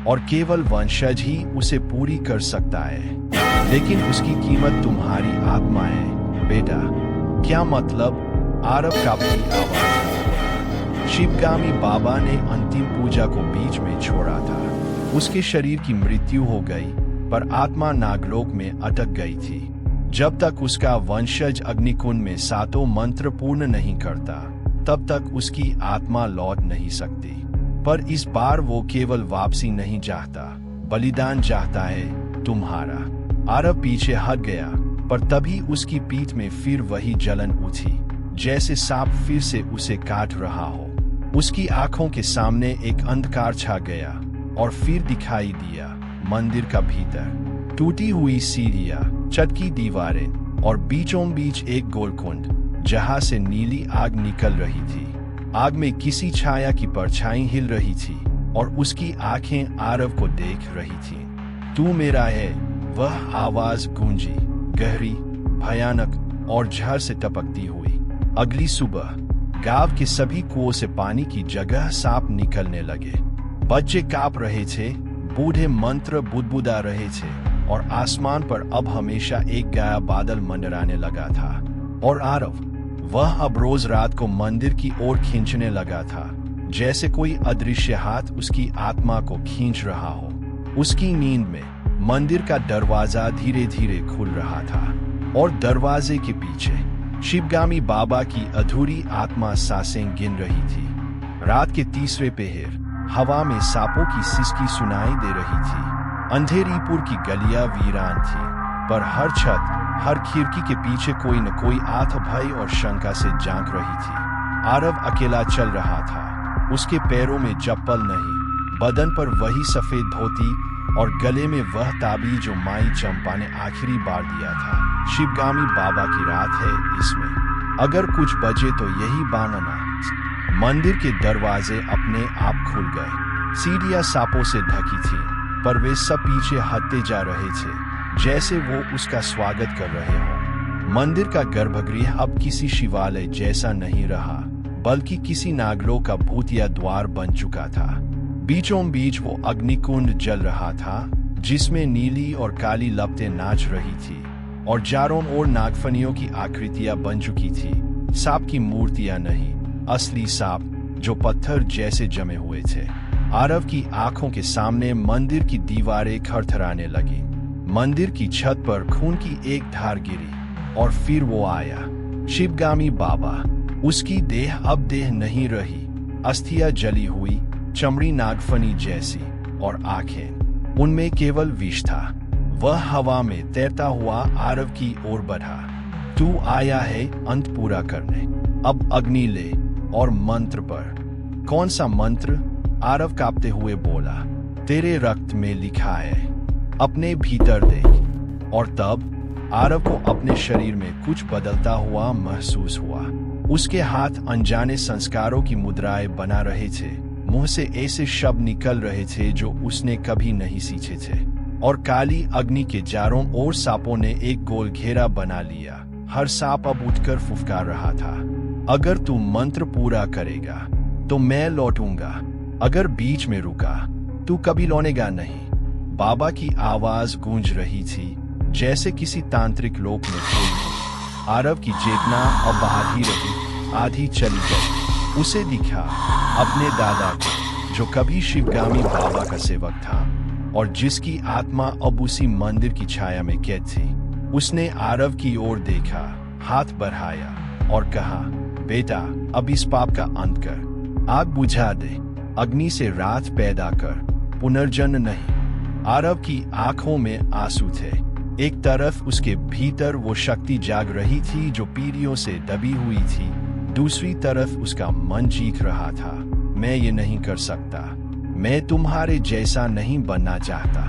और केवल वंशज ही उसे पूरी कर सकता है, लेकिन उसकी कीमत तुम्हारी आत्मा है बेटा। क्या मतलब? आरव का भी आवाज। शिवगामी बाबा ने अंतिम पूजा को बीच में छोड़ा था। उसके शरीर की मृत्यु हो गई, पर आत्मा नागलोक में अटक गई थी। जब तक उसका वंशज अग्निकुंड में 7 मंत्र पूर्ण नहीं करता, तब तक उसकी आत्मा लौट नहीं सकती। पर इस बार वो केवल वापसी नहीं चाहता, बलिदान चाहता है, तुम्हारा। आरव पीछे हट गया, पर तभी उसकी पीठ में फिर वही जलन उठी, जैसे सांप फिर से उसे काट रहा हो। उसकी आंखों के सामने एक अंधकार छा गया और फिर दिखाई दिया मंदिर का भीतर। टूटी हुई सीढ़ियां, चटकी दीवारें और बीचों बीच एक गोलकुंड, जहां से नीली आग निकल रही थी। आग में किसी छाया की परछाई हिल रही थी और उसकी आंखें आरव को देख रही थीं। तू मेरा है, वह आवाज गूंजी, गहरी, भयानक और झर से टपकती हुई। अगली सुबह गांव के सभी कुओं से पानी की जगह सांप निकलने लगे। बच्चे कांप रहे थे, बूढ़े मंत्र बुदबुदा रहे थे और आसमान पर अब हमेशा एक गाया बादल मंडराने लगा था। और आरव, वह अब रोज रात को मंदिर की ओर खींचने लगा था, जैसे कोई अदृश्य हाथ उसकी आत्मा को खींच रहा हो। उसकी नींद में मंदिर का दरवाजा धीरे धीरे खुल रहा था और दरवाजे के पीछे शिवगामी बाबा की अधूरी आत्मा सांसें गिन रही थी। रात के तीसरे पहर हवा में सांपों की सिसकी सुनाई दे रही थी। अंधेरीपुर की गलियां वीरान थी, पर हर छत, हर खिड़की के पीछे कोई न कोई आंख भय और शंका से झांक रही थी। आरव अकेला चल रहा था। उसके पैरों में चप्पल नहीं, बदन पर वही सफेद धोती और गले में वह ताबीज जो माई चंपा ने आखिरी बार दिया था। शिवगामी बाबा की रात है इसमें, अगर कुछ बचे तो यही बानना। मंदिर के दरवाजे अपने आप खुल गए। सीढ़ियां सांपों से ढकी थीं, पर वे सब पीछे हटते जा रहे थे, जैसे वो उसका स्वागत कर रहे हों। मंदिर का गर्भगृह अब किसी शिवालय जैसा नहीं रहा, बल्कि किसी नागलों का भूतिया द्वार बन चुका था। बीचों बीच वो अग्निकुंड जल रहा था, जिसमें नीली और काली लपटें नाच रही थी और चारों ओर नागफनियों की आकृतियां बन चुकी थी। सांप की मूर्तियां नहीं, असली सांप जो पत्थर जैसे जमे हुए थे। आरव की आंखों के सामने मंदिर की दीवारें थरथराने लगी। मंदिर की छत पर खून की एक धार गिरी और फिर वो आया, शिवगामी बाबा। उसकी देह अब देह नहीं रही, अस्थियां जली हुई, चमड़ी नागफनी जैसी, और आंखें, उनमें केवल विष था। वह हवा में तैरता हुआ आरव की ओर बढ़ा। तू आया है अंत पूरा करने, अब अग्नि ले और मंत्र पढ़। कौन सा मंत्र? आरव कांपते हुए बोला। तेरे रक्त में लिखा है, अपने भीतर देख। और तब आरव को अपने शरीर में कुछ बदलता हुआ महसूस हुआ। उसके हाथ अनजाने संस्कारों की मुद्राएं बना रहे थे, मुंह से ऐसे शब्द निकल रहे थे जो उसने कभी नहीं सीखे थे। और काली अग्नि के चारों ओर सांपों ने एक गोल घेरा बना लिया। हर सांप अब उठकर फुफकार रहा था, अगर तू मंत्र पूरा करेगा तो मैं लौटूंगा, अगर बीच में रुका तू कभी लौटेगा नहीं। बाबा की आवाज गूंज रही थी, जैसे किसी तांत्रिक लोक में कोई हो। आरव की चेतना अब आधी रही, आधी चली गई। उसे दिखा अपने दादा को, जो कभी शिवगामी बाबा का सेवक था और जिसकी आत्मा अब उसी मंदिर की छाया में कैद थी। उसने आरव की ओर देखा, हाथ बढ़ाया और कहा, बेटा अब इस पाप का अंत कर, आग बुझा दे, अग्नि से रात पैदा कर, पुनर्जन्म नहीं। आरव की आंखों में आंसू थे। एक तरफ उसके भीतर वो शक्ति जाग रही थी जो पीढ़ियों से दबी हुई थी, दूसरी तरफ उसका मन चीख रहा था, मैं ये नहीं कर सकता, मैं तुम्हारे जैसा नहीं बनना चाहता।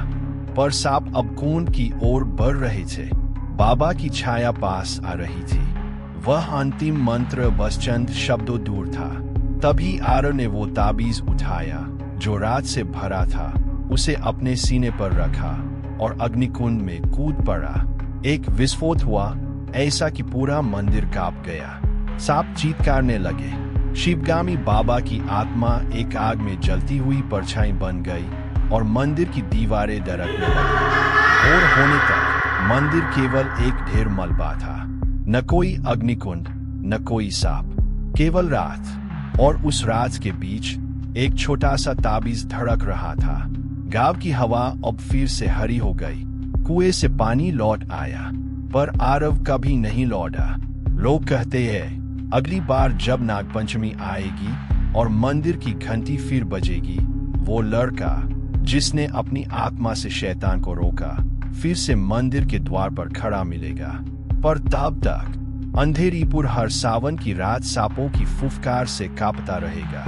पर सांप अब खून की ओर बढ़ रहे थे। बाबा की छाया पास आ रही थी। वह अंतिम मंत्र बस चंद शब्दों दूर था। तभी आरव ने वो ताबीज उठाया जो रात से भरा था, उसे अपने सीने पर रखा और अग्निकुंड में कूद पड़ा। एक विस्फोट हुआ, ऐसा कि पूरा मंदिर कांप गया। सांप चीत्कारने लगे। शिवगामी बाबा की आत्मा एक आग में जलती हुई परछाई बन गई और मंदिर की दीवारें दरकने लगी। भोर होने तक मंदिर केवल एक ढेर मलबा था, न कोई अग्निकुंड, न कोई सांप, केवल रात। और उस रात के बीच एक छोटा सा ताबीज धड़क रहा था। गांव की हवा अब फिर से हरी हो गई। कुएं से पानी लौट आया, पर आरव कभी नहीं लौटा। लोग कहते हैं अगली बार जब नागपंचमी आएगी और मंदिर की घंटी फिर बजेगी, वो लड़का जिसने अपनी आत्मा से शैतान को रोका फिर से मंदिर के द्वार पर खड़ा मिलेगा। पर तब तक अंधेरीपुर हर सावन की रात सांपों की फुफकार से कांपता रहेगा।